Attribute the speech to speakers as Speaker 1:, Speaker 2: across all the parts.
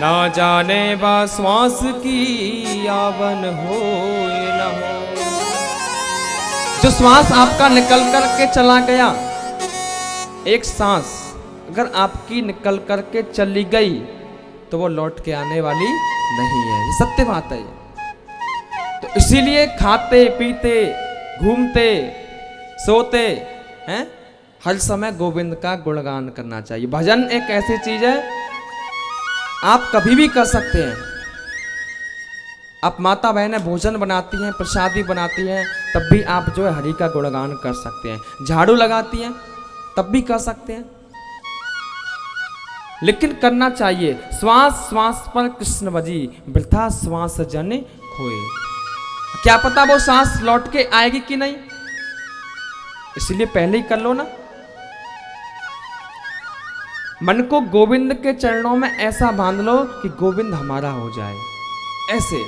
Speaker 1: ना जाने बा श्वास की आवन हो न हो। जो श्वास आपका निकल करके चला गया, एक सांस अगर आपकी निकल करके चली गई तो वो लौट के आने वाली नहीं है, ये सत्य बात है। तो इसीलिए खाते पीते घूमते सोते हैं हर समय गोविंद का गुणगान करना चाहिए। भजन एक ऐसी चीज है आप कभी भी कर सकते हैं। आप माता बहनें भोजन बनाती हैं, प्रसादी बनाती हैं, तब भी आप जो है हरि का गुणगान कर सकते हैं। झाड़ू लगाती हैं तब भी कर सकते हैं, लेकिन करना चाहिए। श्वास श्वास पर कृष्ण बजी, वृथा श्वास जन खोए। क्या पता वो सांस लौट के आएगी कि नहीं, इसलिए पहले ही कर लो ना। मन को गोविंद के चरणों में ऐसा बांध लो कि गोविंद हमारा हो जाए, ऐसे।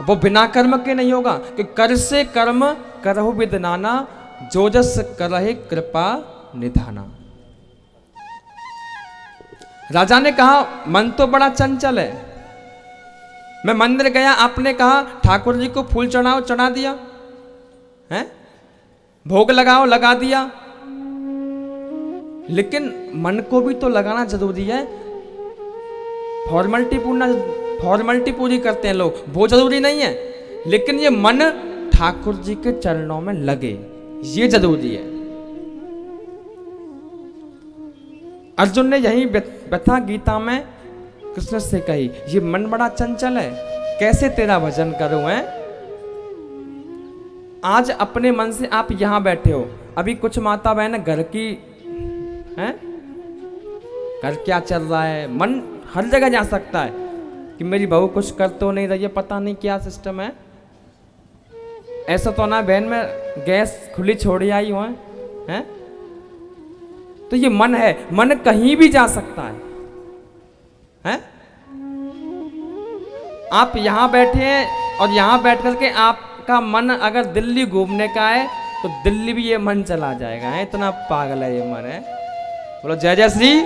Speaker 1: वो बिना कर्म के नहीं होगा, कि कर से कर्म करहु विद नाना, जो जस करहि कृपा निधाना। राजा ने कहा मन तो बड़ा चंचल है, मैं मंदिर गया, आपने कहा ठाकुर जी को फूल चढ़ाओ, चढ़ा दिया है, भोग लगाओ, लगा दिया, लेकिन मन को भी तो लगाना जरूरी है। फॉर्मेलिटी पूरी करते हैं लोग, वो जरूरी नहीं है, लेकिन ये मन ठाकुर जी के चरणों में लगे, ये जरूरी है। अर्जुन ने यही व्यथा गीता में कृष्ण से कही, ये मन बड़ा चंचल है, कैसे तेरा भजन करूं है। आज अपने मन से आप यहां बैठे हो, अभी कुछ माता बहन घर की हैं, घर क्या चल रहा है, मन हर जगह जा सकता है कि मेरी बहू कुछ कर तो नहीं रही है, पता नहीं क्या सिस्टम है। ऐसा तो ना बहन में गैस खुली छोड़ी आई हो है? तो ये मन है, मन कहीं भी जा सकता है? आप यहां बैठे हैं और यहां बैठ करके आपका मन अगर दिल्ली घूमने का है तो दिल्ली भी ये मन चला जाएगा, है? इतना पागल है ये मन, है। बोलो जय जय श्री।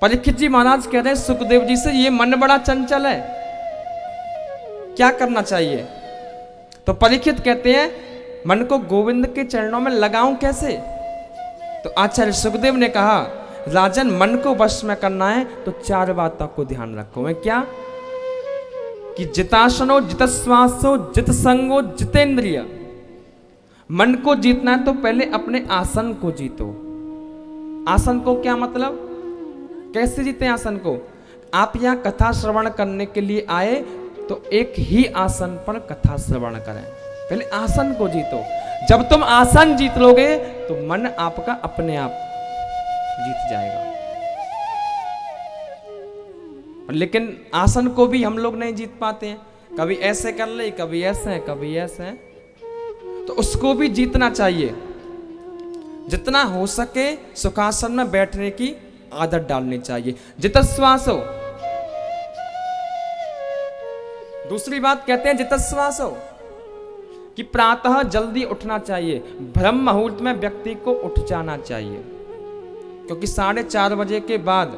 Speaker 1: परीक्षित जी महाराज कह रहे हैं सुखदेव जी से, ये मन बड़ा चंचल है, क्या करना चाहिए। तो परीक्षित कहते हैं मन को गोविंद के चरणों में लगाऊं कैसे। तो आचार्य सुखदेव ने कहा राजन, मन को वश में करना है तो 4 बातों को ध्यान रखो। है क्या? कि जितासनो जितश्वासो जित संगो जितेंद्रिय। मन को जीतना है तो पहले अपने आसन को जीतो। आसन को क्या मतलब, कैसे जीते आसन को। आप यहाँ कथा श्रवण करने के लिए आए तो एक ही आसन पर कथा श्रवण करें, पहले आसन को जीतो। जब तुम आसन जीत लोगे तो मन आपका अपने आप जीत जाएगा। लेकिन आसन को भी हम लोग नहीं जीत पाते हैं, कभी ऐसे कर ले, कभी ऐसे, कभी ऐसे। तो उसको भी जीतना चाहिए। जितना हो सके सुखासन में बैठने की आदत डालनी चाहिए। जितश्वास हो। दूसरी बात कहते हैं जितश्वास हो, कि प्रातः जल्दी उठना चाहिए। ब्रह्म मुहूर्त में व्यक्ति को उठ जाना चाहिए, क्योंकि 4:30 बजे के बाद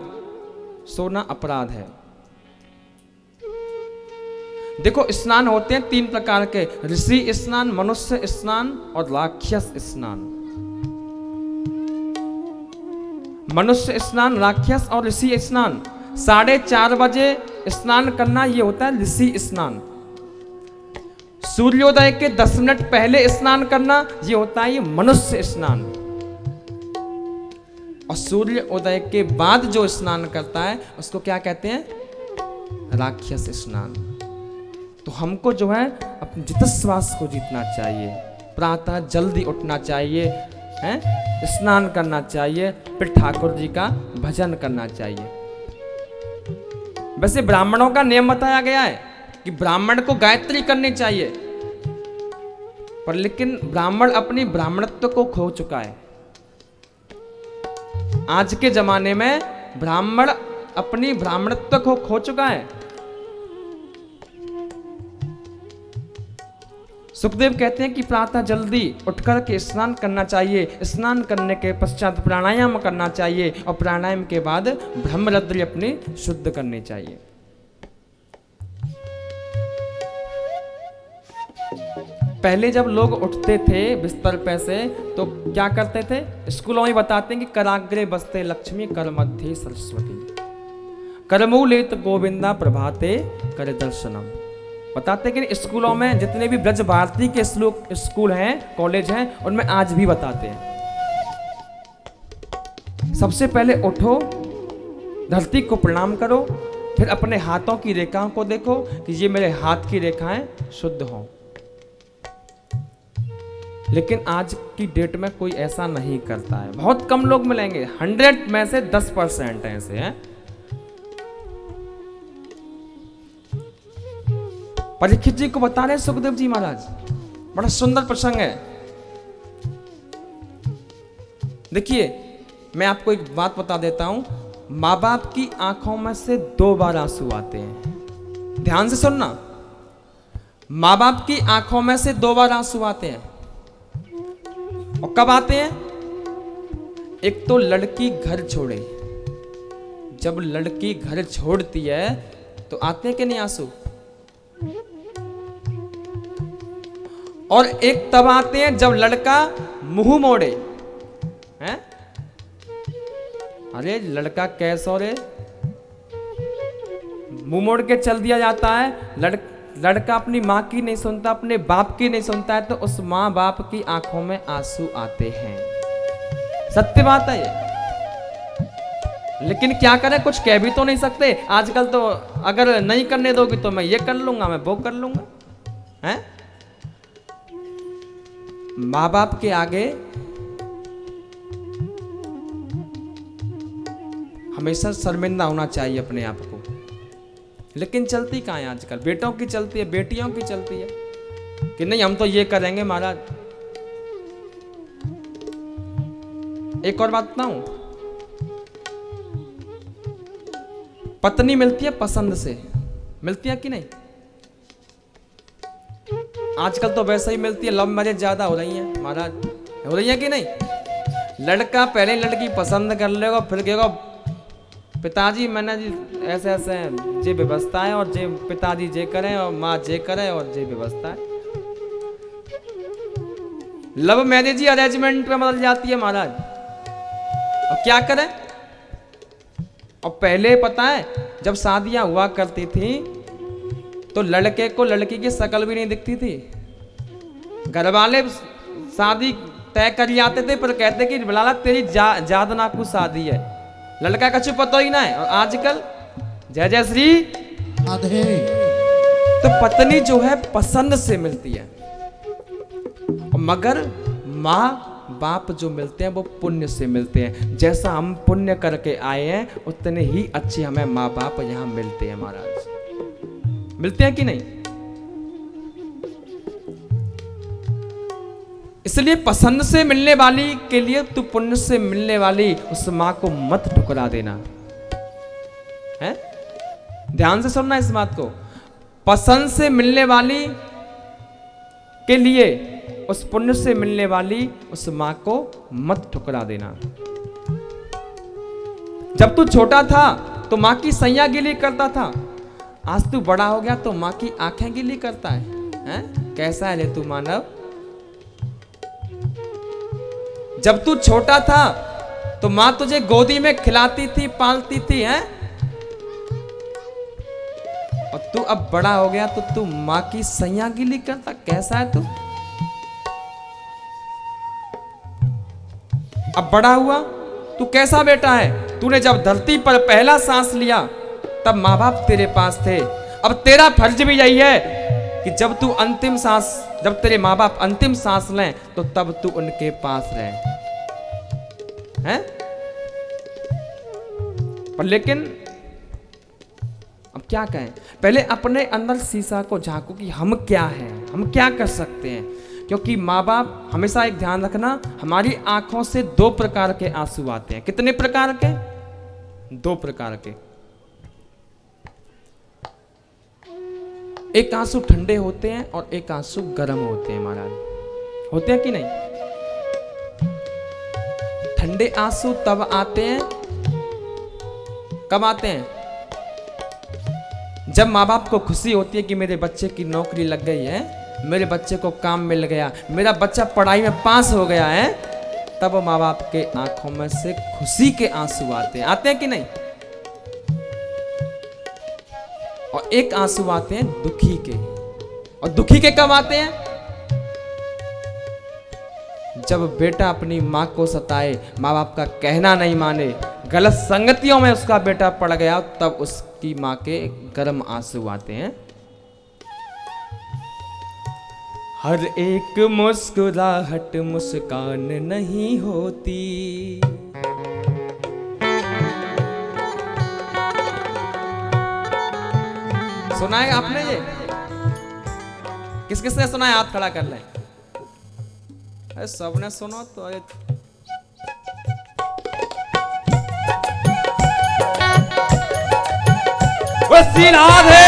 Speaker 1: सोना अपराध है। देखो स्नान होते हैं 3 प्रकार के, ऋषि स्नान, मनुष्य स्नान और राक्षस स्नान। मनुष्य स्नान, राक्षस और ऋषि स्नान। 4:30 बजे स्नान करना ये होता है ऋषि स्नान। सूर्योदय के 10 मिनट पहले स्नान करना ये होता है ये मनुष्य स्नान। और सूर्य उदय के बाद जो स्नान करता है उसको क्या कहते हैं, राक्षस स्नान। तो हमको जो है अपने जितश्वास को जीतना चाहिए। प्रातः जल्दी उठना चाहिए, हैं, स्नान करना चाहिए, फिर ठाकुर जी का भजन करना चाहिए। वैसे ब्राह्मणों का नियम बताया गया है कि ब्राह्मण को गायत्री करनी चाहिए, पर लेकिन ब्राह्मण अपनी ब्राह्मणत्व को खो चुका है। आज के जमाने में ब्राह्मण अपनी ब्राह्मणत्व को खो चुका है। सुखदेव कहते हैं कि प्रातः जल्दी उठकर के स्नान करना चाहिए, स्नान करने के पश्चात प्राणायाम करना चाहिए और प्राणायाम के बाद ब्रह्मरद्री अपनी शुद्ध करनी चाहिए। पहले जब लोग उठते थे बिस्तर पे से तो क्या करते थे, स्कूलों में बताते हैं कि कराग्रे बसते लक्ष्मी कर मध्य सरस्वती करमूलेत गोविंदा प्रभाते कर दर्शनम। बताते हैं कि स्कूलों में जितने भी ब्रज भारती के स्कूल हैं, कॉलेज हैं, उनमें आज भी बताते हैं सबसे पहले उठो, धरती को प्रणाम करो, फिर अपने हाथों की रेखाओं को देखो कि ये मेरे हाथ की रेखाएं शुद्ध हों। लेकिन आज की डेट में कोई ऐसा नहीं करता है, बहुत कम लोग मिलेंगे, 100 में से 10% ऐसे हैं। परीक्षित जी को बता रहे सुखदेव जी महाराज, बड़ा सुंदर प्रसंग है। देखिए मैं आपको एक बात बता देता हूं, माँ बाप की आंखों में से 2 बार आंसू आते हैं। ध्यान से सुनना, माँ बाप की आंखों में से 2 बार आंसू आते हैं। और कब आते हैं? एक तो लड़की घर छोड़े, जब लड़की घर छोड़ती है तो आते हैं कि नहीं आंसू, और एक तब आते हैं जब लड़का मुंह मोड़े हैं। अरे लड़का कैसो रे, मुंह मोड़ के चल दिया जाता है। लड़का अपनी माँ की नहीं सुनता, अपने बाप की नहीं सुनता है, तो उस माँ बाप की आंखों में आंसू आते हैं। सत्य बात है ये। लेकिन क्या करें, कुछ कह भी तो नहीं सकते। आजकल तो अगर नहीं करने दोगे तो मैं ये कर लूंगा, मैं वो कर लूंगा, हैं? माँ बाप के आगे हमेशा शर्मिंदा होना चाहिए अपने आप को। लेकिन चलती कहाँ है आजकल, बेटों की चलती है, बेटियों की चलती है कि नहीं हम तो ये करेंगे महाराज। एक और बात बताऊं, पत्नी मिलती है पसंद से, मिलती है कि नहीं? आजकल तो वैसे ही मिलती है, लव मैरिज ज्यादा हो रही है महाराज, हो रही है कि नहीं? लड़का पहले लड़की पसंद कर लेगा, फिर कहेगा पिताजी मैंने जी ऐसे ऐसे जे व्यवस्था है, और जे पिताजी जे करें और माँ जे करे, और जे व्यवस्था है। लव मैरिज ही अरेंजमेंट में बदल जाती है महाराज। और क्या करें? और पहले पता है जब शादियां हुआ करती थी तो लड़के को लड़की की शक्ल भी नहीं दिखती थी। घर वाले शादी तय कर जाते थे, पर कहते कि बिलाला तेरी जाद नाकू शादी है, लड़का का चुप पता ही ना है। और आजकल जय जय श्री राधे, तो पत्नी जो है पसंद से मिलती है, मगर माँ बाप जो मिलते हैं वो पुण्य से मिलते हैं। जैसा हम पुण्य करके आए हैं उतने ही अच्छे हमें माँ बाप यहाँ मिलते हैं महाराज। मिलते हैं कि नहीं? इसलिए पसंद से मिलने वाली के लिए तू पुण्य से मिलने वाली उस मां को मत ठुकरा देना है। ध्यान से सुनना इस बात को, पसंद से मिलने वाली के लिए उस पुण्य से मिलने वाली उस मां को मत ठुकरा देना। जब तू छोटा था तो मां की सैया गिली करता था, आज तू बड़ा हो गया तो मां की आंखें गिली करता है, हैं? कैसा है रे तू मानव? जब तू छोटा था तो मां तुझे गोदी में खिलाती थी, पालती थी, हैं? और तू अब बड़ा हो गया तो तू मां की सैया गिली करता, कैसा है तू? अब बड़ा हुआ तू कैसा बेटा है? तूने जब धरती पर पहला सांस लिया तब माँ बाप तेरे पास थे। अब तेरा फर्ज भी यही है कि जब तू अंतिम सांस, जब तेरे माँ बाप अंतिम सांस लें तो तब तू उनके पास रहे, हैं? पर लेकिन अब क्या कहें, पहले अपने अंदर शीशा को झांको कि हम क्या हैं, हम क्या कर सकते हैं। क्योंकि माँ बाप, हमेशा एक ध्यान रखना, हमारी आंखों से 2 प्रकार के आंसू आते हैं। कितने प्रकार के? 2 प्रकार के। एक आंसू ठंडे होते हैं और एक आंसू गर्म होते हैं महाराज, होते हैं कि नहीं? ठंडे आंसू तब आते हैं, कब आते हैं? जब माँ बाप को खुशी होती है कि मेरे बच्चे की नौकरी लग गई है, मेरे बच्चे को काम मिल गया, मेरा बच्चा पढ़ाई में पास हो गया है, तब माँ बाप के आंखों में से खुशी के आंसू आते हैं, आते हैं कि नहीं? और एक आंसू आते हैं दुखी के, और दुखी के कब आते हैं? जब बेटा अपनी माँ को सताए, माँ बाप का कहना नहीं माने, गलत संगतियों में उसका बेटा पड़ गया, तब उसकी माँ के गर्म आंसू आते हैं। हर एक मुस्कुराहट मुस्कान नहीं होती, सुना है आपने ये? किस किसने सुना है? हाथ खड़ा कर लें। अरे सबने सुनो तो। अरे वसी राधे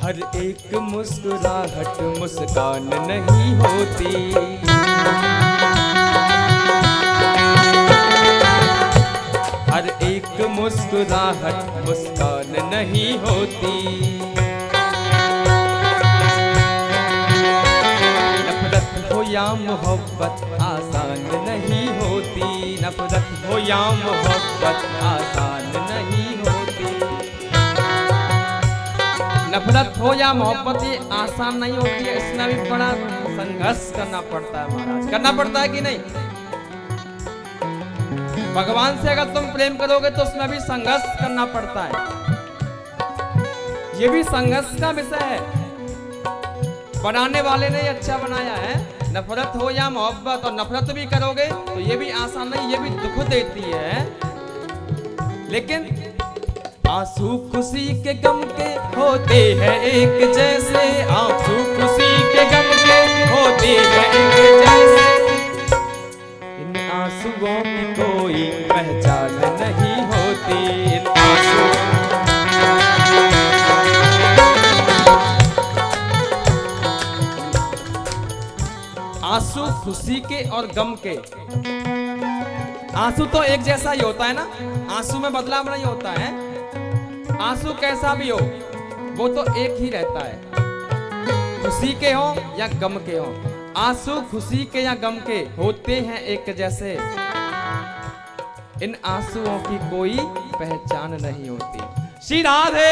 Speaker 1: हर एक मुस्कुराहट मुस्कान नहीं होती, हर एक मुस्कुराहट मुस्कान नहीं होती। नफरत हो या मोहब्बत आसान नहीं होती, नफरत हो या मोहब्बत आसान नहीं होती। नफरत हो या मोहब्बत ये आसान नहीं होती है, इसमें भी बड़ा संघर्ष करना पड़ता है महाराज, करना पड़ता है कि नहीं? भगवान से अगर तुम प्रेम करोगे तो उसमें भी संघर्ष करना पड़ता है, ये भी संघर्ष का विषय है। बनाने वाले ने अच्छा बनाया है। नफरत हो या मोहब्बत, और नफरत भी करोगे तो ये भी आसान नहीं, ये भी दुख देती है। लेकिन आंसू खुशी के गम के होते हैं एक जैसे, आंसू खुशी के गम के होते हैं एक जैसे, इन आंसुओं की कोई पहचान नहीं होती। इन आंसू खुशी के और गम के, आंसू तो एक जैसा ही होता है ना, आंसू में बदलाव नहीं होता है। आंसू कैसा भी हो वो तो एक ही रहता है, खुशी के हो या गम के हो। आंसू खुशी के या गम के होते हैं एक जैसे, इन आंसुओं की कोई पहचान नहीं होती। श्री राधे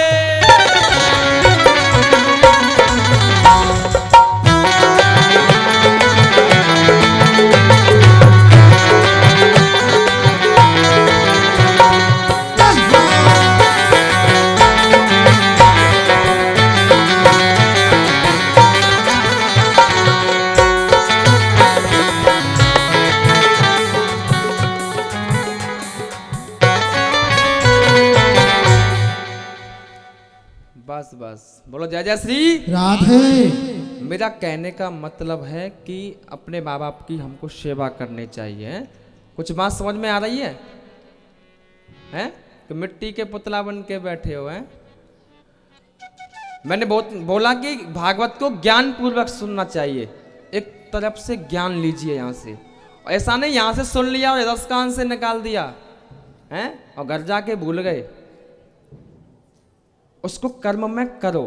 Speaker 1: बस बस बोलो जय जय श्री
Speaker 2: राधे।
Speaker 1: मेरा कहने का मतलब है कि अपने माँ बाप की हमको सेवा करनी चाहिए। कुछ बात समझ में आ रही है? हैं कि मिट्टी के पुतला बन के बैठे हो हैं? मैंने बोला कि भागवत को ज्ञान पूर्वक सुनना चाहिए, एक तरफ से ज्ञान लीजिए यहाँ से। ऐसा नहीं यहाँ से सुन लिया और रस कान से निकाल दिया हैं और घर जाके भूल गए। उसको कर्म में करो।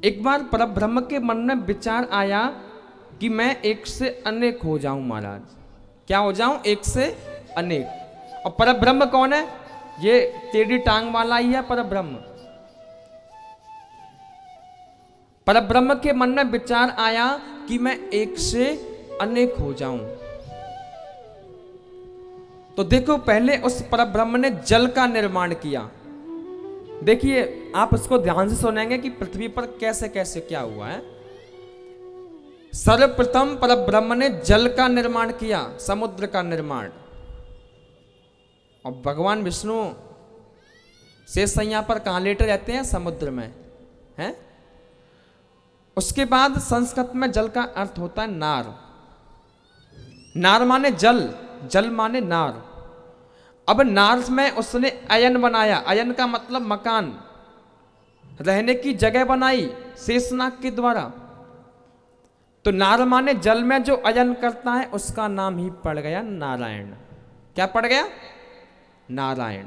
Speaker 1: एक बार परब्रह्म के मन में विचार आया कि मैं एक से अनेक हो जाऊं महाराज। क्या हो जाऊं? एक से अनेक। और परब्रह्म कौन है? ये टेढ़ी टांग वाला ही है परब्रह्म। परब्रह्म के मन में विचार आया कि मैं एक से अनेक हो जाऊं। तो देखो पहले उस परब्रह्म ने जल का निर्माण किया। देखिए आप उसको ध्यान से सुनेंगे कि पृथ्वी पर कैसे कैसे क्या हुआ है। सर्वप्रथम पर ब्रह्म ने जल का निर्माण किया, समुद्र का निर्माण। और भगवान विष्णु शेषैया पर कहाँ लेटे रहते हैं? समुद्र में, हैं? उसके बाद संस्कृत में जल का अर्थ होता है नार। नार माने जल, जल माने नार। अब नार में उसने अयन बनाया। अयन का मतलब मकान, रहने की जगह बनाई शेषनाग के द्वारा। तो नार माने जल में जो अयन करता है उसका नाम ही पड़ गया नारायण। क्या पड़ गया? नारायण।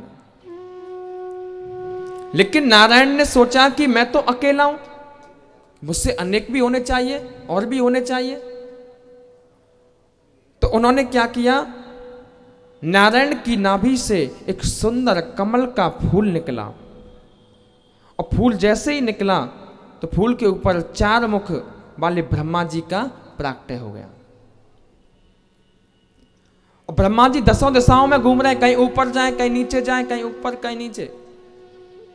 Speaker 1: लेकिन नारायण ने सोचा कि मैं तो अकेला हूं, मुझसे अनेक भी होने चाहिए और भी होने चाहिए। तो उन्होंने क्या किया? नारायण की नाभि से एक सुंदर कमल का फूल निकला। और फूल जैसे ही निकला तो फूल के ऊपर 4 मुख वाले ब्रह्मा जी का प्राकट्य हो गया। और ब्रह्मा जी 10 दिशाओं में घूम रहे हैं, कहीं ऊपर जाएं, कहीं नीचे जाएं, कहीं ऊपर कहीं नीचे।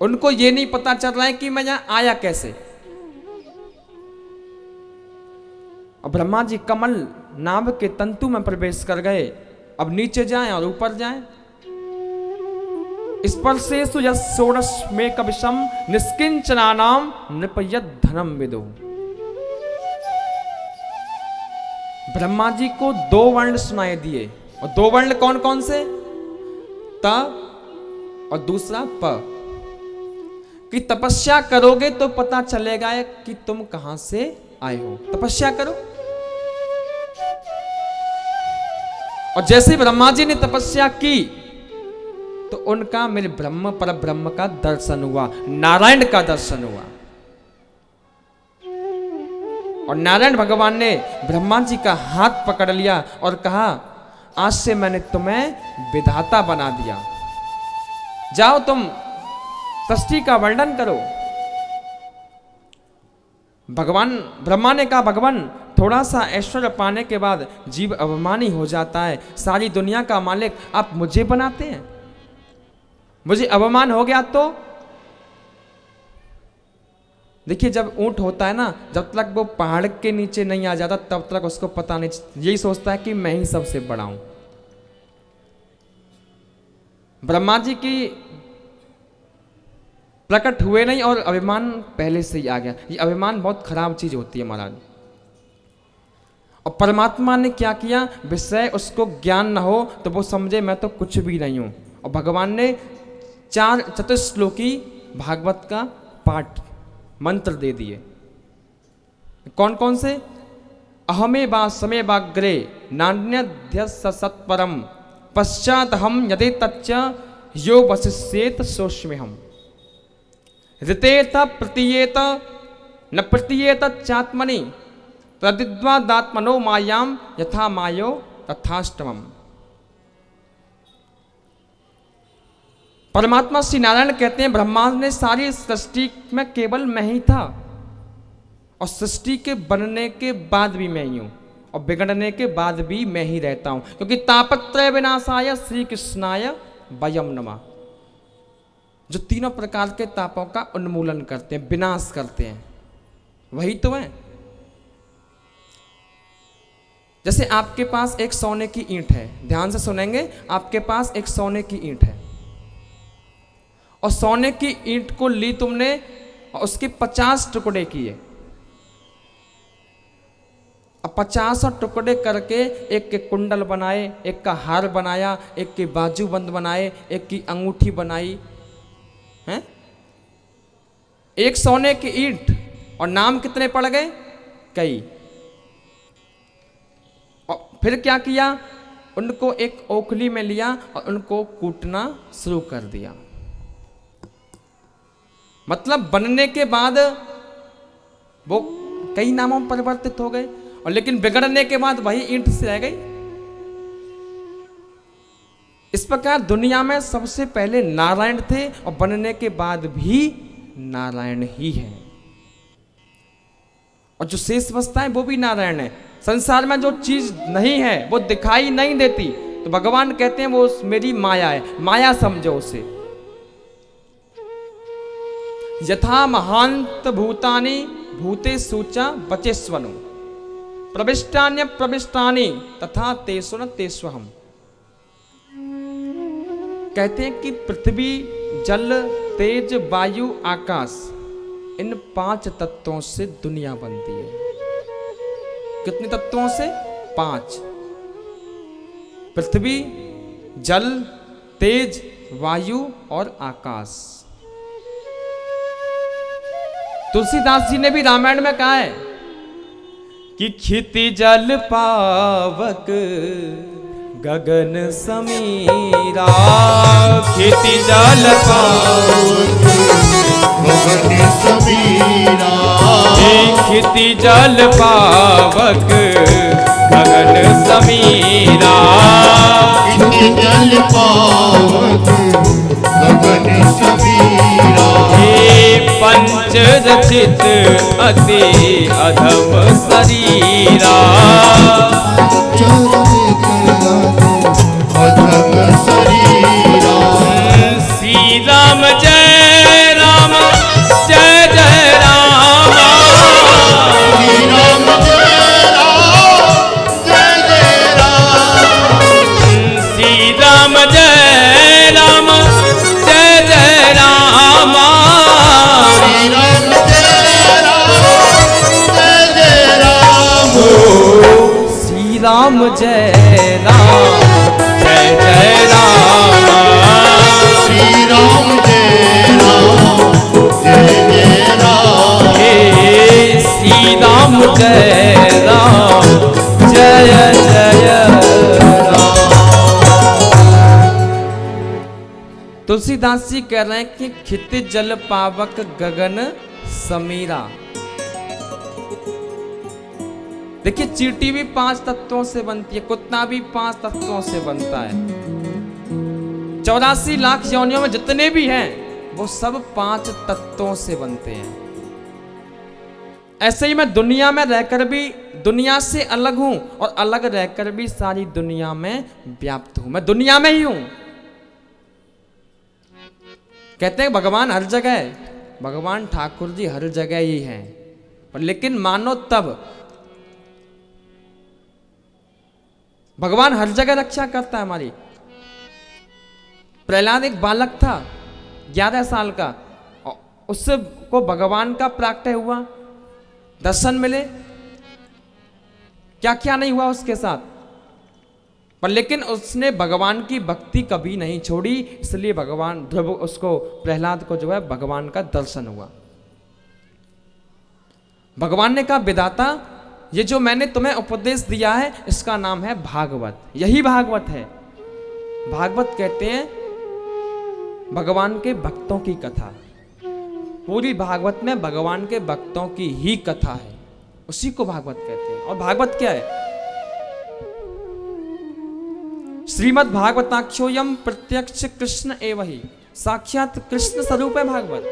Speaker 1: उनको ये नहीं पता चल रहा है कि मैं यहां आया कैसे। और ब्रह्मा जी कमल नाभ के तंतु में प्रवेश कर गए। अब नीचे जाएं और ऊपर जाएं। स्पर्शेषु यषोडश में कविशम निष्किंचनानाम नृपयत धनम विदु। ब्रह्मा जी को 2 वर्ण सुनाई दिए। और 2 वर्ण कौन कौन से? त और दूसरा प। कि तपस्या करोगे तो पता चलेगा कि तुम कहां से आए हो। तपस्या करो। और जैसे ब्रह्मा जी ने तपस्या की तो उनका मेरे ब्रह्म पर ब्रह्म का दर्शन हुआ, नारायण का दर्शन हुआ। और नारायण भगवान ने ब्रह्मा जी का हाथ पकड़ लिया और कहा, आज से मैंने तुम्हें विधाता बना दिया, जाओ तुम सृष्टि का वर्णन करो। भगवान ब्रह्मा ने कहा, भगवान थोड़ा सा ऐश्वर्य पाने के बाद जीव अभिमानी हो जाता है। सारी दुनिया का मालिक आप मुझे बनाते हैं, मुझे अभिमान हो गया तो। देखिए जब ऊंट होता है ना, जब तक वो पहाड़ के नीचे नहीं आ जाता तब तक उसको पता नहीं, यही सोचता है कि मैं ही सबसे बड़ा हूं। ब्रह्मा जी की प्रकट हुए नहीं और अभिमान पहले से ही आ गया। ये अभिमान बहुत खराब चीज होती है महाराज। और परमात्मा ने क्या किया? विषय उसको ज्ञान न हो तो वो समझे मैं तो कुछ भी नहीं हूं। और भगवान ने 4 चतुश्लोकी भागवत का पाठ मंत्र दे दिए। कौन कौन से? अहमे बा समय बाग्रे नान्यध्य सत्परम पश्चात हम यदि तच्च यो वशिष्येत सोष्मे हम ऋतेत प्रतीयेत न प्रतीयेत चात्मनि तदिद्वादात्मनो मायाम यथा मायो तथाष्टमम। परमात्मा श्री नारायण कहते हैं, ब्रह्मा ने सारी सृष्टि में केवल मैं ही था और सृष्टि के बनने के बाद भी मैं ही हूं और बिगड़ने के बाद भी मैं ही रहता हूं, क्योंकि तापत्रय विनाशाय श्री कृष्णाय वयम नमः। जो तीनों प्रकार के तापों का उन्मूलन करते हैं, विनाश करते हैं, वही तो है। जैसे आपके पास एक सोने की ईंट है, ध्यान से सुनेंगे, आपके पास एक सोने की ईंट है और सोने की ईंट को ली तुमने और उसके 50 टुकड़े किए। अब 50 टुकड़े करके एक के कुंडल बनाए, एक का हार बनाया, एक के बाजूबंद बनाए, एक की अंगूठी बनाई हैं? एक सोने की ईंट और नाम कितने पड़ गए? कई। और फिर क्या किया? उनको एक ओखली में लिया और उनको कूटना शुरू कर दिया। मतलब बनने के बाद वो कई नामों में परिवर्तित हो गए और लेकिन बिगड़ने के बाद वही ईंट से रह गई। इस प्रकार दुनिया में सबसे पहले नारायण थे और बनने के बाद भी नारायण ही है और जो शेष बचता है वो भी नारायण है। संसार में जो चीज नहीं है वो दिखाई नहीं देती तो भगवान कहते हैं वो मेरी माया है, माया समझो उसे। यथा महांत भूतानि भूते सूचा बचेस्वनु। प्रविष्टान्य प्रविष्टानि तथा तेषु न तेष्वहम्। कहते हैं कि पृथ्वी, जल, तेज, वायु, आकाश, इन 5 तत्वों से दुनिया बनती है। कितने तत्वों से? 5। पृथ्वी, जल, तेज, वायु और आकाश। तुलसीदास जी ने भी रामायण में कहा है कि क्षिति जल पावक गगन समीरा, क्षिति जल पावक गगन समीरा, क्षिति जल पावक गगन समीरा, क्षिति जल पावक गगन समीरा, पंच रचित अति अधम शरीरा, अधम शरीरा, श्री राम जय राम जय जय राम, श्री राम जय राम जय जय राम, श्री राम जय राम जय जय राम, श्री राम जय राम जय जय राम, श्री राम जय राम जय जय राम, श्री राम जय राम जय जय राम, हे श्री राम जय राम जय जय राम। तुलसीदास जी कह रहे हैं कि क्षितिज जल पावक गगन समीरा। देखिए, चींटी भी 5 तत्वों से बनती है, कुत्ता भी 5 तत्वों से बनता है। 84 लाख योनियों में जितने भी हैं वो सब 5 तत्वों से बनते हैं। ऐसे ही मैं दुनिया में रहकर भी दुनिया से अलग हूं और अलग रहकर भी सारी दुनिया में व्याप्त हूं। मैं दुनिया में ही हूं। कहते हैं भगवान हर जगह है, भगवान ठाकुर जी हर जगह ही हैं, पर लेकिन मानो तब भगवान हर जगह रक्षा करता है हमारी। प्रहलाद एक बालक था 11 साल का, उससे को भगवान का प्राकट्य हुआ, दर्शन मिले, क्या क्या नहीं हुआ उसके साथ, पर लेकिन उसने भगवान की भक्ति कभी नहीं छोड़ी, इसलिए भगवान ध्रुव उसको प्रहलाद को जो है भगवान का दर्शन हुआ। भगवान ने कहा, विधाता ये जो मैंने तुम्हें उपदेश दिया है इसका नाम है भागवत। यही भागवत है। भागवत कहते हैं भगवान के भक्तों की कथा। पूरी भागवत में भगवान के भक्तों की ही कथा है, उसी को भागवत कहते हैं। और भागवत क्या है? श्रीमद् भागवताख्योयम प्रत्यक्ष कृष्ण एव ही, साक्षात कृष्ण स्वरूप है भागवत।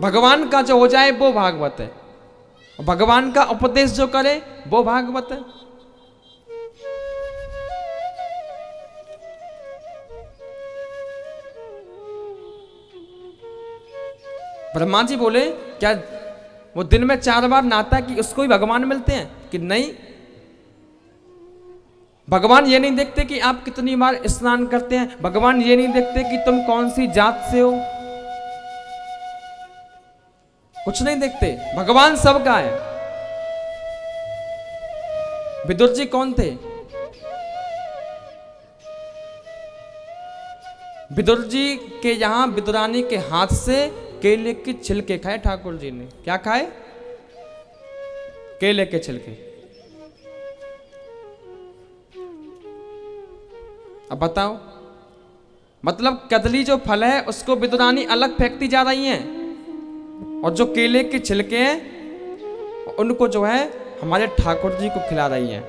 Speaker 1: भगवान का जो हो जाए वो भागवत है, और भगवान का उपदेश जो करे वो भागवत है। ब्रह्मा जी बोले, क्या वो दिन में 4 बार नहाता है कि उसको ही भगवान मिलते हैं? कि नहीं, भगवान ये नहीं देखते कि आप कितनी बार स्नान करते हैं, भगवान ये नहीं देखते कि तुम कौन सी जात से हो, कुछ नहीं देखते। भगवान सबका है। विदुर जी कौन थे? विदुर जी के यहां विदुरानी के हाथ से केले के छिलके खाए ठाकुर जी ने। क्या खाए? केले के छिलके। अब बताओ, मतलब कदली जो फल है उसको विदुरानी अलग फेंकती जा रही हैं, और जो केले के छिलके हैं उनको जो है हमारे ठाकुर जी को खिला रही हैं।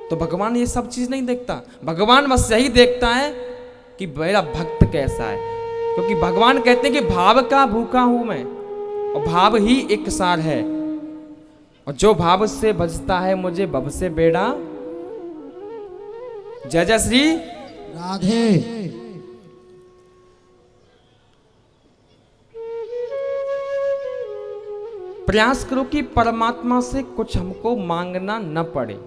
Speaker 1: तो भगवान ये सब चीज नहीं देखता। भगवान बस यही देखता है कि मेरा भक्त कैसा है, क्योंकि भगवान कहते हैं कि भाव का भूखा हूं मैं, और भाव ही एक सार है, और जो भाव से भजता है मुझे भव से बेड़ा। जय जय श्री
Speaker 2: राधे।
Speaker 1: प्रयास करो कि परमात्मा से कुछ हमको मांगना न पड़े।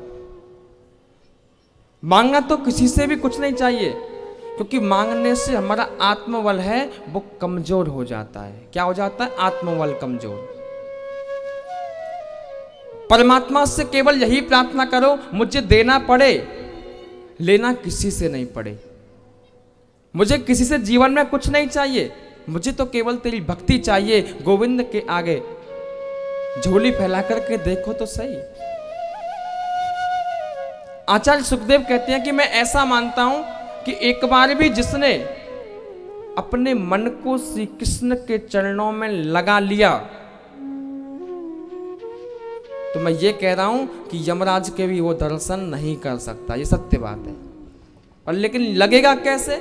Speaker 1: मांगना तो किसी से भी कुछ नहीं चाहिए, क्योंकि मांगने से हमारा आत्मबल है वो कमजोर हो जाता है। क्या हो जाता है? आत्मबल कमजोर। परमात्मा से केवल यही प्रार्थना करो, मुझे देना पड़े, लेना किसी से नहीं पड़े। मुझे किसी से जीवन में कुछ नहीं चाहिए, मुझे तो केवल तेरी भक्ति चाहिए। गोविंद के आगे झोली फैला करके देखो तो सही। आचार्य सुखदेव कहते हैं कि मैं ऐसा मानता हूं कि एक बार भी जिसने अपने मन को श्री कृष्ण के चरणों में लगा लिया, तो मैं ये कह रहा हूं कि यमराज के भी वो दर्शन नहीं कर सकता। ये सत्य बात है। और लेकिन लगेगा कैसे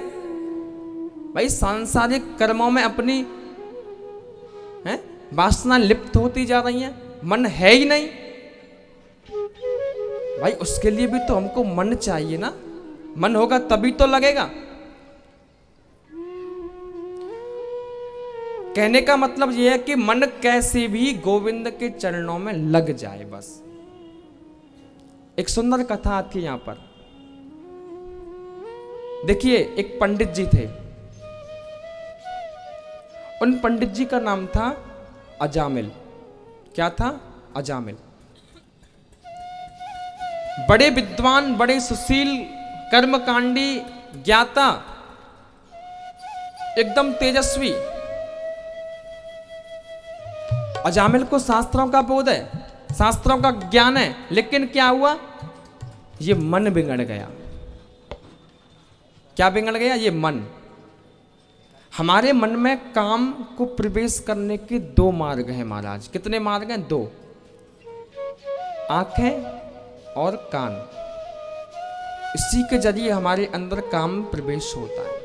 Speaker 1: भाई? सांसारिक कर्मों में अपनी वासना लिप्त होती जा रही है, मन है ही नहीं भाई। उसके लिए भी तो हमको मन चाहिए ना, मन होगा तभी तो लगेगा। कहने का मतलब यह है कि मन कैसे भी गोविंद के चरणों में लग जाए बस। एक सुंदर कथा आती है यहां पर। देखिए, एक पंडित जी थे। उन पंडित जी का नाम था अजामिल। क्या था? अजामिल। बड़े विद्वान, बड़े सुशील, कर्मकांडी, ज्ञाता, एकदम तेजस्वी। अजामिल को शास्त्रों का बोध है, शास्त्रों का ज्ञान है, लेकिन क्या हुआ? ये मन बिगड़ गया। क्या बिगड़ गया? ये मन। हमारे मन में काम को प्रवेश करने के दो मार्ग हैं महाराज। कितने मार्ग हैं? दो। आंखें और कान। इसी के जरिए हमारे अंदर काम प्रवेश होता है।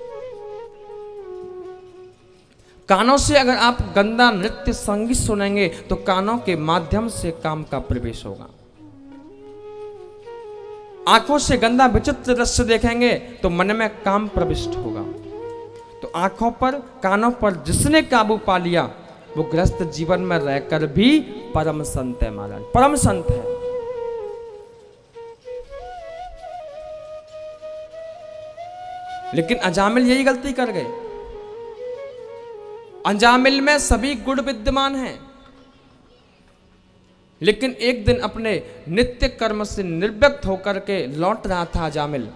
Speaker 1: कानों से अगर आप गंदा नृत्य संगीत सुनेंगे तो कानों के माध्यम से काम का प्रवेश होगा। आंखों से गंदा विचित्र दृश्य देखेंगे तो मन में काम प्रविष्ट होगा। तो आंखों पर, कानों पर जिसने काबू पा लिया वो ग्रस्त जीवन में रहकर भी परम संत है महाराज, परम संत है। लेकिन अजामिल यही गलती कर गए। अजामिल में सभी गुण विद्यमान हैं, लेकिन एक दिन अपने नित्य कर्म से निर्व्यक्त होकर के लौट रहा था अजामिल।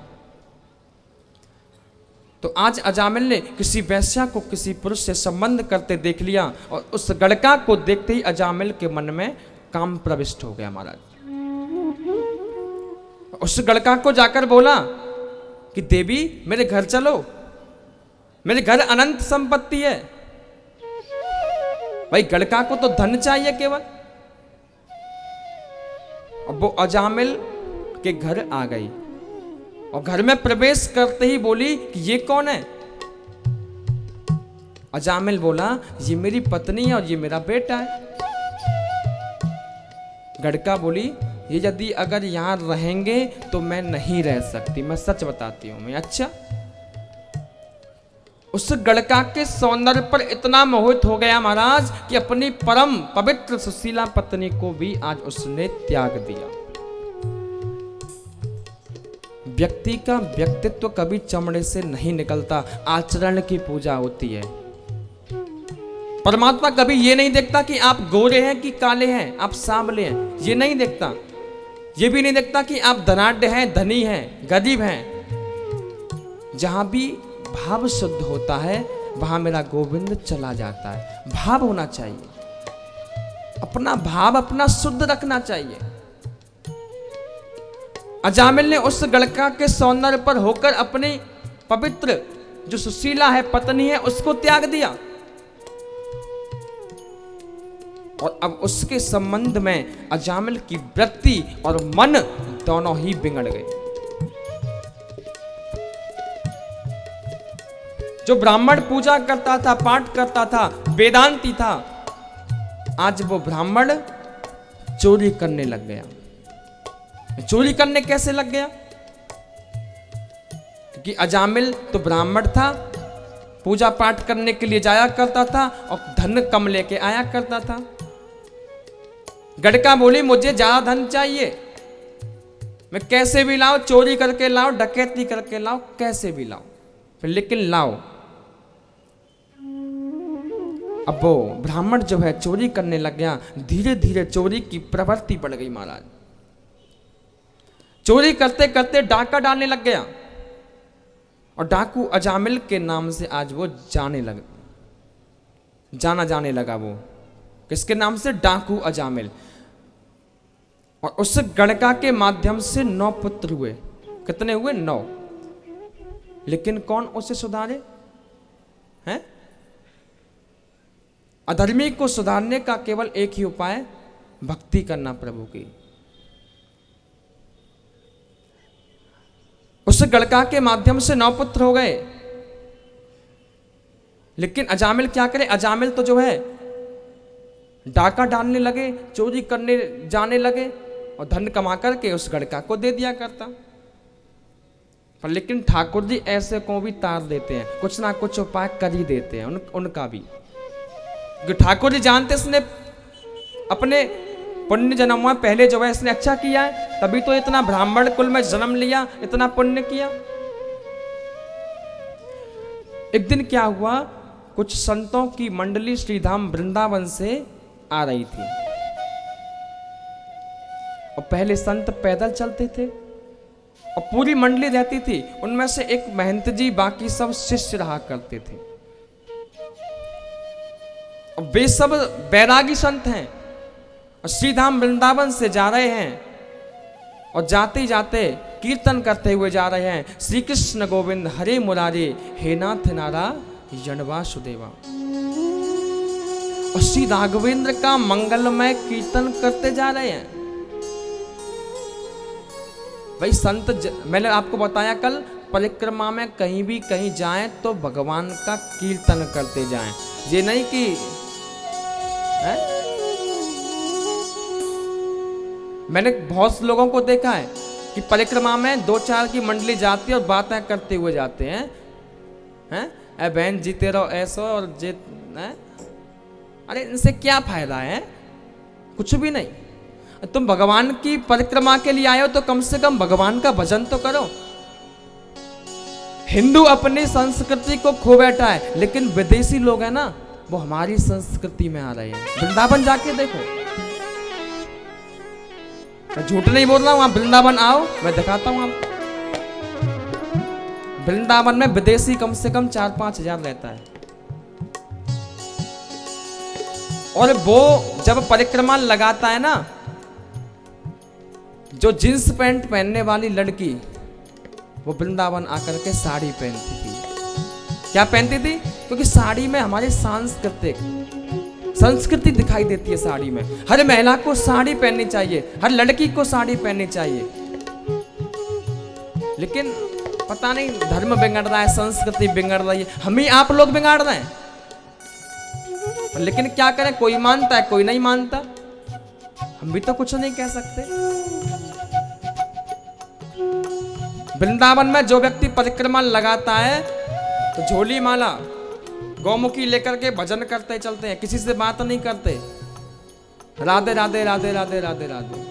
Speaker 1: तो आज अजामिल ने किसी वैश्या को किसी पुरुष से संबंध करते देख लिया और उस गड़का को देखते ही अजामिल के मन में काम प्रविष्ट हो गया महाराज। उस गड़का को जाकर बोला कि देवी मेरे घर चलो, मेरे घर अनंत संपत्ति है। भाई गड़का को तो धन चाहिए केवल। अब वो अजामिल के घर आ गई और घर में प्रवेश करते ही बोली कि ये कौन है? अजामिल बोला ये मेरी पत्नी है और ये मेरा बेटा है। गड़का बोली ये यदि अगर यहां रहेंगे तो मैं नहीं रह सकती, मैं सच बताती हूं मैं। अच्छा। उस गड़का के सौंदर्य पर इतना मोहित हो गया महाराज कि अपनी परम पवित्र सुशीला पत्नी को भी आज उसने त्याग दिया। व्यक्ति का व्यक्तित्व कभी चमड़े से नहीं निकलता, आचरण की पूजा होती है। परमात्मा कभी ये नहीं देखता कि आप गोरे हैं कि काले हैं, आप सांवले हैं, ये नहीं देखता। ये भी नहीं देखता कि आप धनाढ्य हैं, धनी हैं, गरीब हैं। जहां भी भाव शुद्ध होता है वहां मेरा गोविंद चला जाता है। भाव होना चाहिए, अपना भाव अपना शुद्ध रखना चाहिए। अजामिल ने उस गड़का के सौंदर्य पर होकर अपनी पवित्र जो सुशीला है पत्नी है उसको त्याग दिया और अब उसके संबंध में अजामिल की वृत्ति और मन दोनों ही बिगड़ गए। जो ब्राह्मण पूजा करता था, पाठ करता था, वेदांती था, आज वो ब्राह्मण चोरी करने लग गया। चोरी करने कैसे लग गया? क्योंकि अजामिल तो ब्राह्मण था, पूजा पाठ करने के लिए जाया करता था और धन कम लेके आया करता था। गड़का बोली मुझे ज्यादा धन चाहिए, मैं कैसे भी लाओ, चोरी करके लाओ, डकैती करके लाओ, कैसे भी लाओ, फिर लेकिन लाओ। अब वो ब्राह्मण जो है चोरी करने लग गया। धीरे धीरे चोरी की प्रवृत्ति बढ़ गई महाराज। चोरी करते करते डाका डालने लग गया और डाकू अजामिल के नाम से आज वो जाना जाने लगा। वो किसके नाम से? डाकू अजामिल। और उस गणका के माध्यम से 9 पुत्र हुए। कितने हुए? 9। लेकिन कौन उसे सुधारे? हैं? अधर्मी को सुधारने का केवल एक ही उपाय, भक्ति करना प्रभु की। उस गणका के माध्यम से 9 पुत्र हो गए। लेकिन अजामिल क्या करे? अजामिल तो जो है डाका डालने लगे, चोरी करने जाने लगे और धन कमा करके उस गणका को दे दिया करता। पर लेकिन ठाकुर जी ऐसे को भी तार देते हैं, कुछ ना कुछ उपाय कर ही देते हैं उनका भी। क्योंकि ठाकुर जी जानते इसने अपने पुण्य जन्म में पहले जो है इसने अच्छा किया है, तभी तो इतना ब्राह्मण कुल में जन्म लिया, इतना पुण्य किया। एक दिन क्या हुआ, कुछ संतों की मंडली श्रीधाम वृंदावन से आ रही थी। और पहले संत पैदल चलते थे और पूरी मंडली रहती थी। उनमें से एक महंत जी, बाकी सब शिष्य रहा करते थे। और वे सब बैरागी संत हैं और श्रीधाम वृंदावन से जा रहे हैं और जाते जाते कीर्तन करते हुए जा रहे हैं, श्री कृष्ण गोविंद हरे मुरारे, हे नाथ नारायण वासुदेवा। और श्री राघवेंद्र का मंगलमय कीर्तन करते जा रहे हैं। भाई संत मैंने आपको बताया कल, परिक्रमा में कहीं भी कहीं जाएं तो भगवान का कीर्तन करते जाएं। ये नहीं कि है? मैंने बहुत से लोगों को देखा है कि परिक्रमा में 2-4 की मंडली जाती है और बातें करते हुए जाते हैं, हैं? ए बहन जीते रहो ऐसो और जीत है? अरे इनसे क्या फायदा है? कुछ भी नहीं। तुम भगवान की परिक्रमा के लिए आए हो तो कम से कम भगवान का भजन तो करो। हिंदू अपनी संस्कृति को खो बैठा है, लेकिन विदेशी लोग हैं ना, वो हमारी संस्कृति में आ रहे हैं। वृंदावन जाके देखो, मैं झूठ नहीं बोल रहा हूं, आप वृंदावन आओ, मैं दिखाता हूं आपको। वृंदावन में विदेशी कम से कम 4-5 हजार रहता है। और वो जब परिक्रमा लगाता है ना, जो जींस पैंट पहनने वाली लड़की, वो वृंदावन आकर के साड़ी पहनती थी। क्या पहनती थी? क्योंकि साड़ी में हमारी सांस्कृतिक संस्कृति दिखाई देती है। साड़ी में हर महिला को साड़ी पहननी चाहिए, हर लड़की को साड़ी पहननी चाहिए। लेकिन पता नहीं धर्म बिगड़ रहा है, संस्कृति बिगड़ रही है, हम ही आप लोग बिगाड़ रहे हैं। लेकिन क्या करें, कोई मानता है कोई नहीं मानता, हम भी तो कुछ नहीं कह सकते। वृंदावन में जो व्यक्ति परिक्रमा लगाता है तो झोली माला गौमुखी लेकर के भजन करते चलते हैं, किसी से बात नहीं करते, राधे राधे राधे राधे राधे राधे।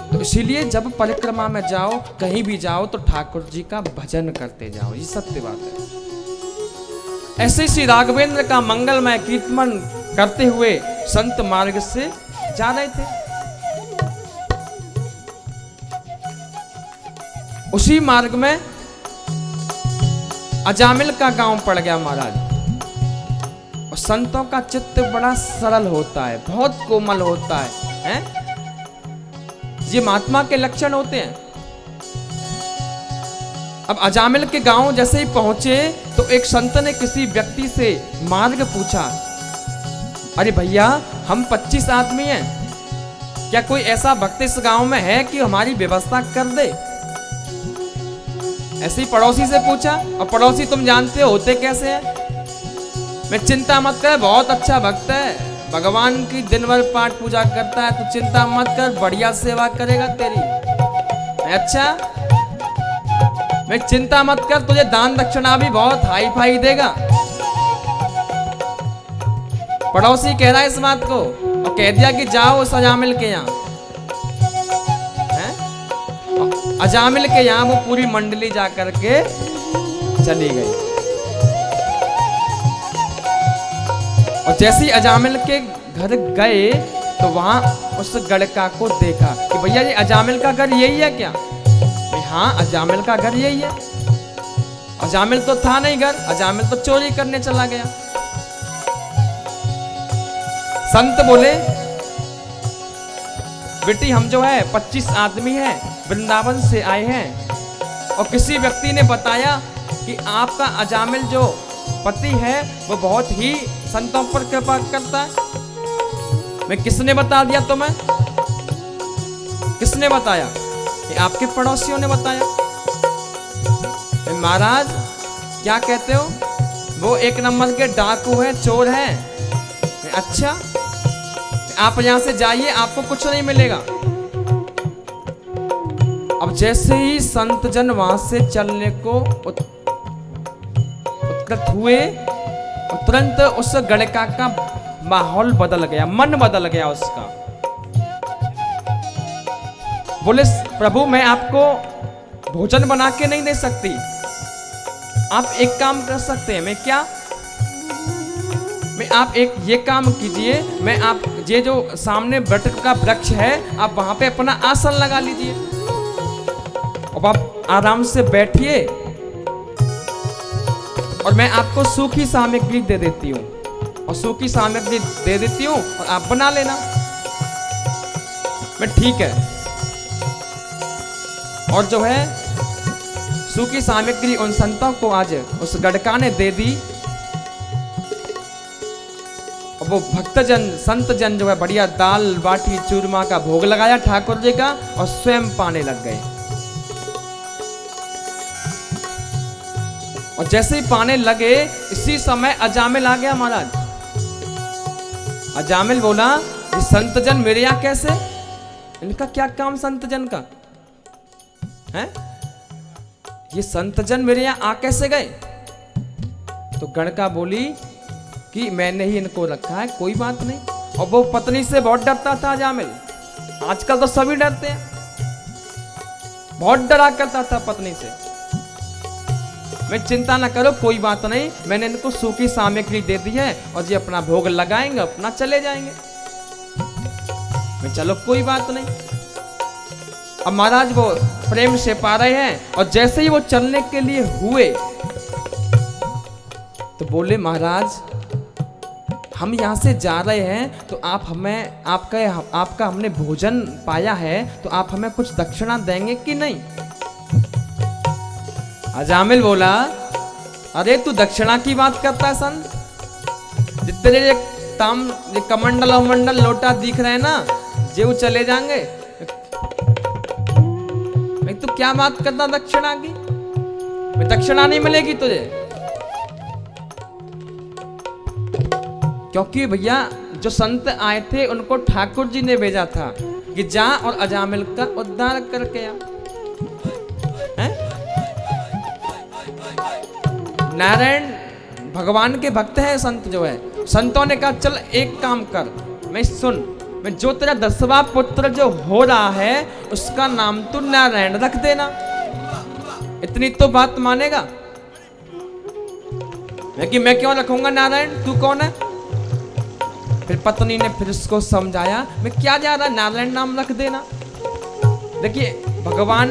Speaker 1: तो इसीलिए जब परिक्रमा में जाओ, कहीं भी जाओ, तो ठाकुर जी का भजन करते जाओ, ये सत्य बात है। ऐसे श्री राघवेंद्र का मंगलमय कीर्तन करते हुए संत मार्ग से जा रहे थे। उसी मार्ग में अजामिल का गांव पड़ गया महाराज। और संतों का चित्त बड़ा सरल होता है, बहुत कोमल होता है, हैं? ये महात्मा के लक्षण होते हैं। अब अजामिल के गांव जैसे ही पहुंचे तो एक संत ने किसी व्यक्ति से मार्ग पूछा, अरे भैया हम 25 आदमी हैं, क्या कोई ऐसा भक्त इस गांव में है कि हमारी व्यवस्था कर दे? ऐसे ही पड़ोसी से पूछा, और पड़ोसी तुम जानते हो होते कैसे हैं? मैं चिंता मत कर, बहुत अच्छा भक्त है, भगवान की दिन भर पाठ पूजा करता है, तू चिंता मत कर, बढ़िया सेवा करेगा तेरी। अच्छा, मैं चिंता मत कर, तुझे दान दक्षिणा भी बहुत हाई फाई देगा। पड़ोसी कह रहा है इस बात को और कह दिया कि जाओ उस अजामिल के यहाँ। अजामिल के यहाँ वो पूरी मंडली जाकर के चली गई। और जैसे ही अजामिल के घर गए तो वहां उस गड़का को देखा कि भैया ये अजामिल का घर यही है क्या? हाँ, अजामिल का घर यही है। अजामिल तो था नहीं घर, अजामिल तो चोरी करने चला गया। संत बोले, बेटी हम जो है 25 आदमी हैं, वृंदावन से आए हैं और किसी व्यक्ति ने बताया कि आपका अजामिल जो पति है वो बहुत ही संतों पर कृपा करता है। मैं किसने बता दिया तुम्हें? किसने बताया? कि आपके पड़ोसियों ने बताया। महाराज क्या कहते हो? वो एक नंबर के डाकू है, चोर है। अच्छा, आप यहां से जाइए, आपको कुछ नहीं मिलेगा। अब जैसे ही संत जन वहां से चलने को उत्कट हुए, तुरंत उस गड़का का माहौल बदल गया, मन बदल गया उसका। बोले, प्रभु मैं आपको भोजन बना के नहीं दे सकती, आप एक काम कर सकते हैं। मैं क्या? मैं आप एक ये काम कीजिए, मैं आप ये जो सामने वट का वृक्ष है, आप वहां पे अपना आसन लगा लीजिए। अब आप आराम से बैठिए और मैं आपको सूखी सामग्री दे देती हूँ, और सूखी सामग्री दे देती हूँ और आप बना लेना। मैं ठीक है। और जो है सूखी सामग्री उन संतों को आज उस गड़का ने दे दी। और वो भक्तजन संत जन जो है बढ़िया दाल बाटी चूरमा का भोग लगाया ठाकुर जी का और स्वयं पाने लग गए। और जैसे ही पाने लगे इसी समय अजामिल आ गया महाराज। अजामिल बोला, ये संत जन मेरे यहाँ कैसे? इनका क्या काम संत जन का है? ये संत जन मेरे यहाँ आ कैसे गए? तो गड़का बोली कि मैंने ही इनको रखा है, कोई बात नहीं। और वो पत्नी से बहुत डरता था अजामिल। आजकल तो सभी डरते हैं, बहुत डरा करता था पत्नी से। मैं चिंता ना करो, कोई बात नहीं, मैंने इनको सूखी सामग्री दे दी है और ये अपना भोग लगाएंगे, अपना चले जाएंगे। मैं चलो कोई बात नहीं। अब महाराज वो प्रेम से पा रहे हैं और जैसे ही वो चलने के लिए हुए तो बोले, महाराज हम यहाँ से जा रहे हैं तो आप हमें आपका हमने भोजन पाया है तो आप हमें कुछ दक्षिणा देंगे कि नहीं? अजामिल बोला, अरे तू दक्षिणा की बात करता है सन? जितने ये कमंडल अमंडल लोटा दिख रहे हैं ना, जे वो चले जाएंगे। तू क्या बात करता दक्षिणा की? दक्षिणा नहीं मिलेगी तुझे, क्योंकि भैया जो संत आए थे उनको ठाकुर जी ने भेजा था कि जा और अजामिल का उद्धार करके आ। नारायण भगवान के भक्त हैं संत जो है। संतों ने कहा चल एक काम कर, मैं सुन, मैं जो तेरा 10वां पुत्र जो हो रहा है उसका नाम तू नारायण रख देना। इतनी तो बात मानेगा? मैं क्यों रखूंगा नारायण, तू कौन है? फिर पत्नी ने फिर उसको समझाया, मैं क्या जा रहा, नारायण नाम रख देना। देखिए भगवान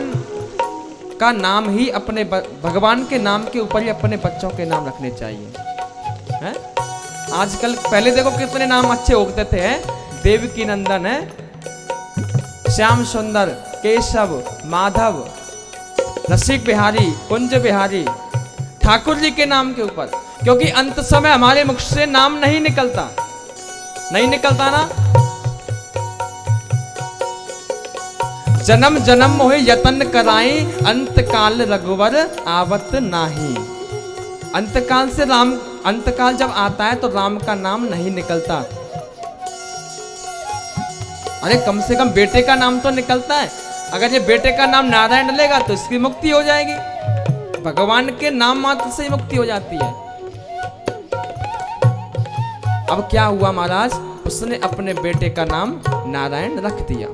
Speaker 1: का नाम ही अपने भगवान के नाम के ऊपर ही अपने बच्चों के नाम रखने चाहिए हैं? आजकल पहले देखो कितने नाम अच्छे उगते थे हैं? देवकी नंदन है, श्याम सुंदर, केशव, माधव, रसिक बिहारी, कुंज बिहारी, ठाकुर जी के नाम के ऊपर। क्योंकि अंत समय हमारे मुख से नाम नहीं निकलता ना। जन्म जन्म मोहे यतन कराई, अंत काल रघुवर आवत नाही। अंतकाल जब आता है तो राम का नाम नहीं निकलता। अरे कम से कम बेटे का नाम तो निकलता है। अगर ये बेटे का नाम नारायण लेगा तो इसकी मुक्ति हो जाएगी। भगवान के नाम मात्र से ही मुक्ति हो जाती है। अब क्या हुआ महाराज, उसने अपने बेटे का नाम नारायण रख दिया।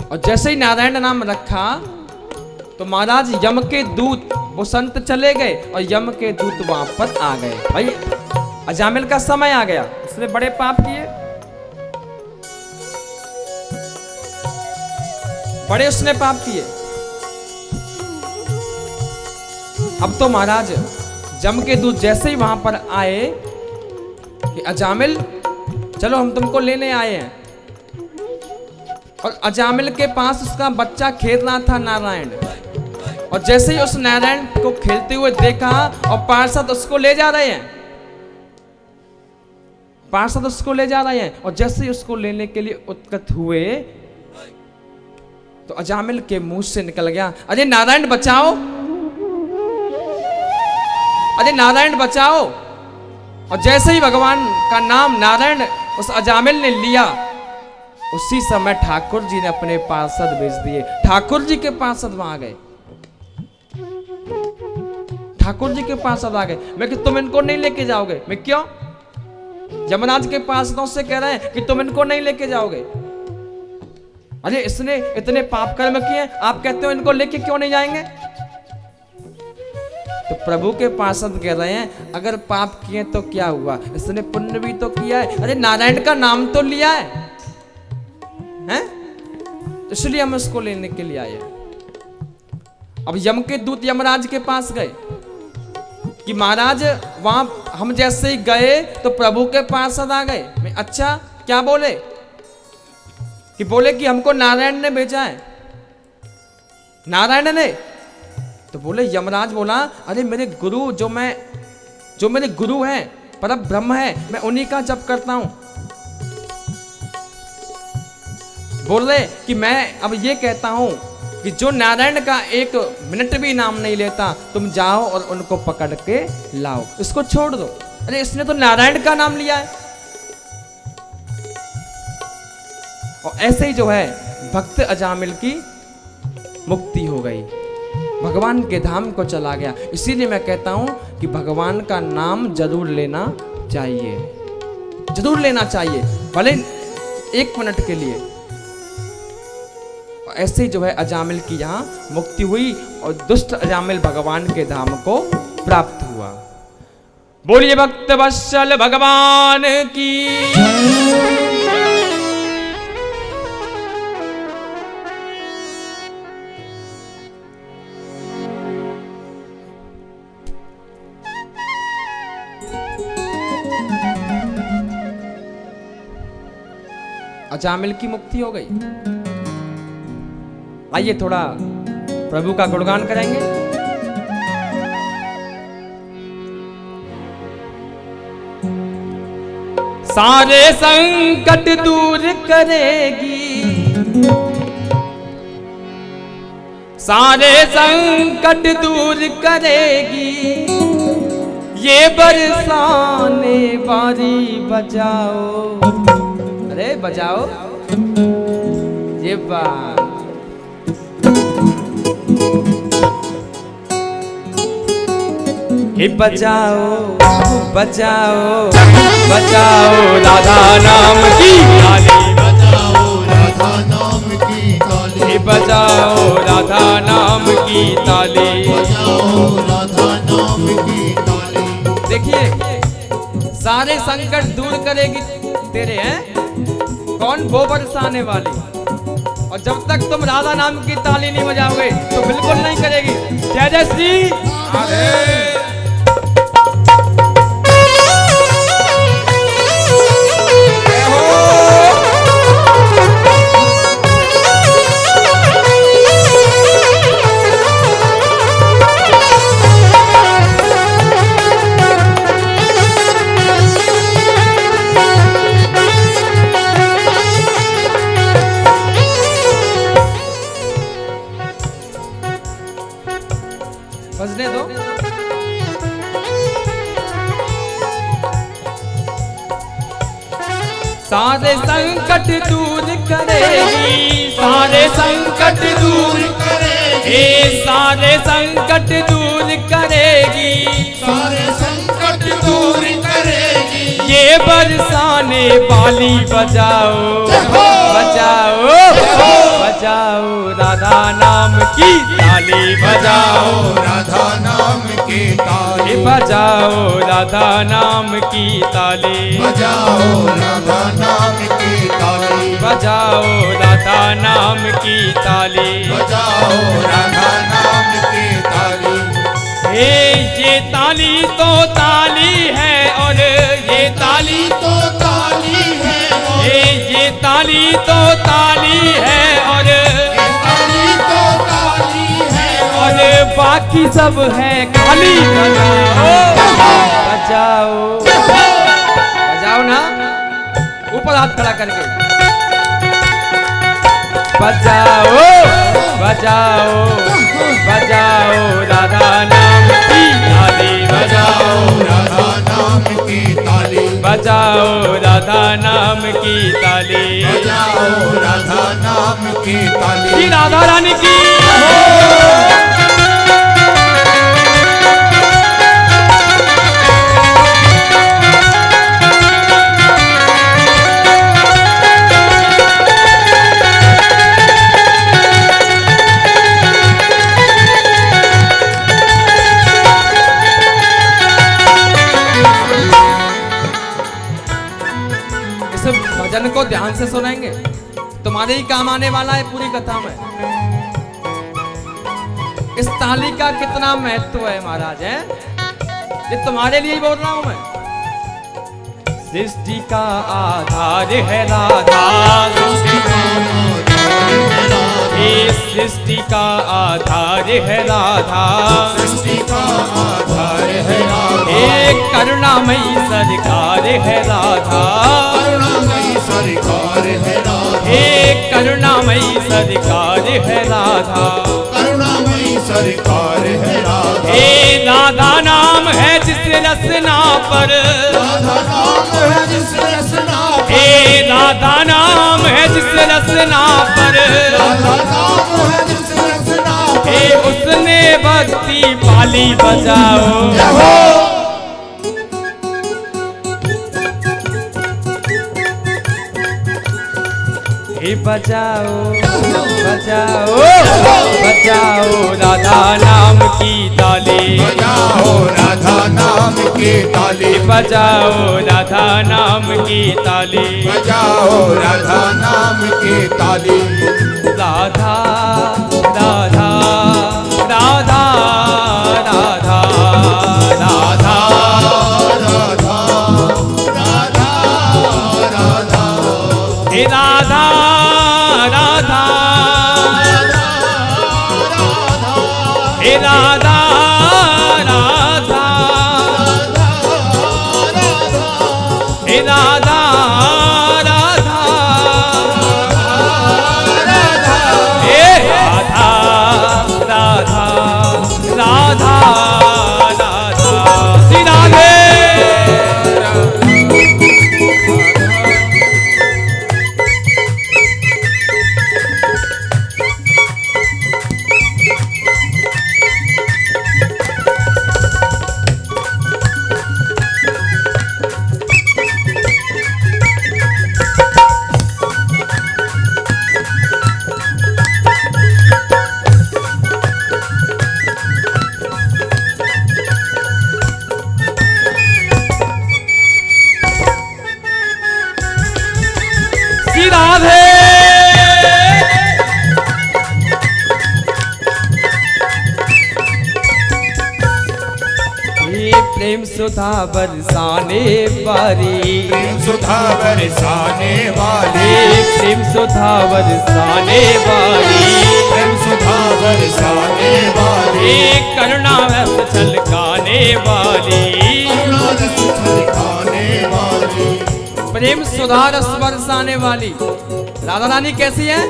Speaker 1: और जैसे ही नारायण नाम रखा तो महाराज यम के दूत वो संत चले गए और यम के दूत वहां पर आ गए। भाई अजामिल का समय आ गया, उसने बड़े पाप किए, बड़े उसने पाप किए। अब तो महाराज जम के दूत जैसे ही वहां पर आए कि अजामिल चलो हम तुमको लेने आए हैं, और अजामिल के पास उसका बच्चा खेल रहा था नारायण, और जैसे ही उस नारायण को खेलते हुए देखा और पार्षद उसको ले जा रहे हैं, पार्षद उसको ले जा रहे हैं, और जैसे ही उसको लेने के लिए उत्कट हुए तो अजामिल के मुंह से निकल गया, अरे नारायण बचाओ, अरे नारायण बचाओ। और जैसे ही भगवान का नाम नारायण उस अजामिल ने लिया, उसी समय ठाकुर जी ने अपने पार्षद भेज दिए। ठाकुर जी के पार्षद वहां गए, ठाकुर जी के पार्षद आ गए। मैं कि तुम इनको नहीं लेके जाओगे। मैं क्यों? यमराज के पार्षदों से कह रहे हैं कि तुम इनको नहीं लेके जाओगे। अरे इसने इतने पाप कर्म किए, आप कहते हो इनको लेके क्यों नहीं जाएंगे? तो प्रभु के पार्षद कह रहे हैं अगर पाप किए तो क्या हुआ, इसने पुण्य भी तो किया है, अरे नारायण का नाम तो लिया है, हैं? इसलिए हम इसको लेने के लिए आए। अब यम के दूत यमराज के पास गए कि महाराज वहां हम जैसे ही गए तो प्रभु के पार्षद आ गए। मैं अच्छा क्या बोले? कि बोले कि हमको नारायण ने भेजा है। नारायण ने? तो बोले यमराज बोला अरे मेरे गुरु जो मेरे गुरु हैं, परम ब्रह्म है, मैं उन्हीं का जप करता हूं। बोल रहे कि मैं अब ये कहता हूं कि जो नारायण का एक मिनट भी नाम नहीं लेता, तुम जाओ और उनको पकड़ के लाओ, इसको छोड़ दो। अरे इसने तो नारायण का नाम लिया है। और ऐसे ही जो है भक्त अजामिल की मुक्ति हो गई, भगवान के धाम को चला गया। इसीलिए मैं कहता हूं कि भगवान का नाम जरूर लेना चाहिए, जरूर लेना चाहिए, भले 1 मिनट के लिए। ऐसे ही जो है अजामिल की यहाँ मुक्ति हुई और दुष्ट अजामिल भगवान के धाम को प्राप्त हुआ। बोलिए भक्त वत्सल भगवान की। अजामिल की मुक्ति हो गई। आइए थोड़ा प्रभु का गुणगान करेंगे। सारे संकट दूर करेगी, सारे संकट दूर करेगी, ये बरसाने बारी बजाओ। अरे बजाओ ये बात। हे बजाओ बजाओ बजाओ राधा नाम की ताली,
Speaker 2: बजाओ राधा नाम की ताली,
Speaker 1: हे बजाओ राधा नाम की ताली,
Speaker 2: बजाओ राधा नाम की ताली।
Speaker 1: देखिए सारे संकट दूर करेगी तेरे, हैं कौन? वो बरसाने वाली। और जब तक तुम राधा नाम की ताली नहीं बजाओगे तो बिल्कुल नहीं करेगी। जय जय श्री राधे। बजने दो। सारे संकट दूर करेगी, सारे संकट दूर करेगी, सारे संकट दूर करेगी,
Speaker 2: सारे संकट दूर
Speaker 1: ये बरसाने वाली बजाओ बजाओ बजाओ राधा नाम की ताली बजाओ
Speaker 2: राधा नाम की ताली
Speaker 1: बजाओ राधा नाम की ताली
Speaker 2: बजाओ राधा नाम की ताली
Speaker 1: बजाओ राधा नाम की ताली
Speaker 2: बजाओ राधा नाम की ताली
Speaker 1: ये ताली तो ताली है और ये ताली
Speaker 2: तो ताली है
Speaker 1: ये ताली तो ताली है और
Speaker 2: ताली तो ताली है
Speaker 1: और बाकी सब है खाली बजाओ बजाओ बजाओ ना ऊपर हाथ खड़ा करके बजाओ बजाओ बजाओ राधा नाम की ताली बजाओ
Speaker 2: राधा नाम की ताली
Speaker 1: बजाओ राधा नाम की ताली
Speaker 2: बजाओ राधा नाम की ताली
Speaker 1: श्री राधा रानी की भजन को ध्यान से सुनेंगे तुम्हारे ही काम आने वाला है पूरी कथा में। इस ताली का कितना महत्व है महाराज है, ये तुम्हारे लिए ही बोल रहा हूं मैं। सृष्टि का आधार है राधा सृष्टि का आधार है राधा
Speaker 2: सृष्टि का आधार है राधा
Speaker 1: एक करुणामयी सरकार है राधा
Speaker 2: करुणामयी सरकार है राधा
Speaker 1: एक करुणामयी सरकार है राधा
Speaker 2: करुणामयी सरकार है राधा
Speaker 1: हे राधा नाम है जिस रसना पर
Speaker 2: राधा नाम है जिस रसना
Speaker 1: हे राधा नाम है जिस रसना पर
Speaker 2: राधा नाम है जिस रसना
Speaker 1: हे उसने भक्ति पाली बजाओ हे बजाओ बजाओ बजाओ राधा नाम की ताली
Speaker 2: बजाओ राधा नाम की ताली
Speaker 1: बजाओ राधा नाम की ताली
Speaker 2: बजाओ राधा नाम की ताली
Speaker 1: राधा राधा राधा राधा राधा
Speaker 2: राधा राधा राधा
Speaker 1: हे राधा राधा हे राधा राधा हे राधा राधा हे राधा राधा राधा राधा श्री राधे श्री राधे ये प्रेम सुधा बरसाने वाली
Speaker 2: प्रेम सुधा बरसाने वाली
Speaker 1: प्रेम सुधा बरसाने वाली
Speaker 2: प्रेम सुधा बरसाने वाली
Speaker 1: करुणा रस छलकाने वाली
Speaker 2: करुणा रस छलकाने वाली
Speaker 1: प्रेम सुधा रस बरसाने वाली राधा रानी कैसी है?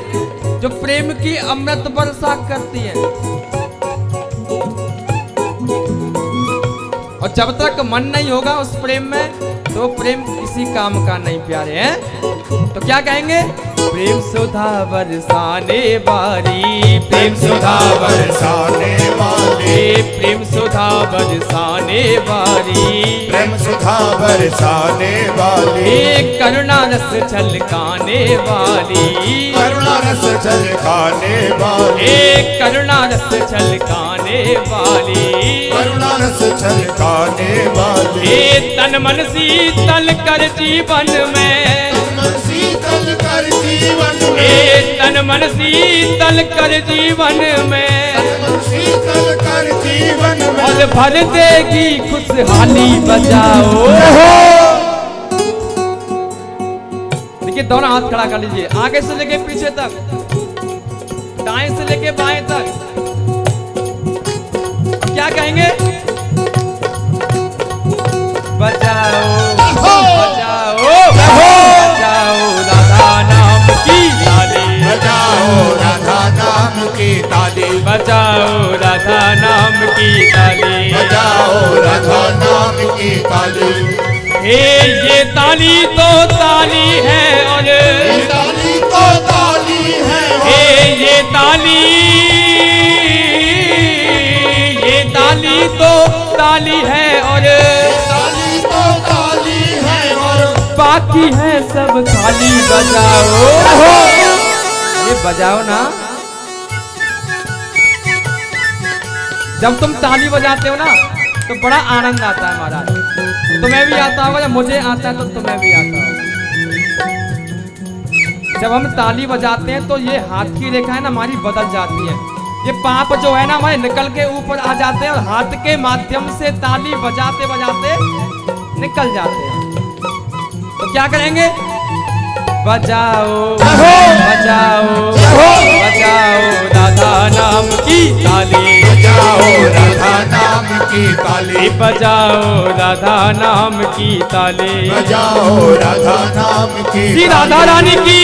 Speaker 1: जो प्रेम की अमृत वर्षा करती है। और जब तक मन नहीं होगा उस प्रेम में तो प्रेम किसी काम का नहीं प्यारे हैं। तो क्या कहेंगे? प्रेम सुधा बरसाने वाली,
Speaker 2: प्रेम सुधा बरसाने वाली,
Speaker 1: प्रेम सुधा बरसाने वाली,
Speaker 2: प्रेम सुधा बरसाने वाली,
Speaker 1: करुणा रस छलकाने वाली,
Speaker 2: करुणा रस छलकाने वाली,
Speaker 1: करुणा रस छलकाने वाली,
Speaker 2: करुणा रस छलकाने वाली,
Speaker 1: तन मन शीतल कर जीवन में,
Speaker 2: शीतल कर जीवन में,
Speaker 1: तन मन शीतल कर जीवन में,
Speaker 2: शीतल कर जीवन में,
Speaker 1: और भर देगी खुशहाली। बजाओ। देखिए दोनों हाथ खड़ा कर लीजिए, आगे से लेके पीछे तक, दाएं से लेके बाएं तक। क्या कहेंगे? बजाओ बजाओ बजाओ राधा नाम की ताली,
Speaker 2: बजाओ राधा नाम की ताली,
Speaker 1: बजाओ राधा नाम की ताली,
Speaker 2: बजाओ राधा नाम की ताली।
Speaker 1: ये ताली तो ताली है और
Speaker 2: ये ताली तो ताली है,
Speaker 1: ये ताली तो ताली है और
Speaker 2: ताली तो ताली है और
Speaker 1: बाकी है सब खाली। बजाओ। ये बजाओ ना। जब तुम ताली बजाते हो ना तो बड़ा आनंद आता है महाराज। तुम्हें भी आता होगा, जब मुझे आता है तो तुम्हें भी आता होगा। जब हम ताली बजाते हैं तो ये हाथ की रेखा है ना हमारी बदल जाती है, ये पाप जो है ना हमारे निकल के ऊपर आ जाते हैं और हाथ के माध्यम से ताली बजाते बजाते निकल जाते हैं। तो क्या करेंगे? बजाओ बजाओ बजाओ राधा नाम की ताली,
Speaker 2: बजाओ राधा नाम की ताली,
Speaker 1: बजाओ राधा नाम की ताली,
Speaker 2: बजाओ राधा नाम की
Speaker 1: श्री राधा रानी की।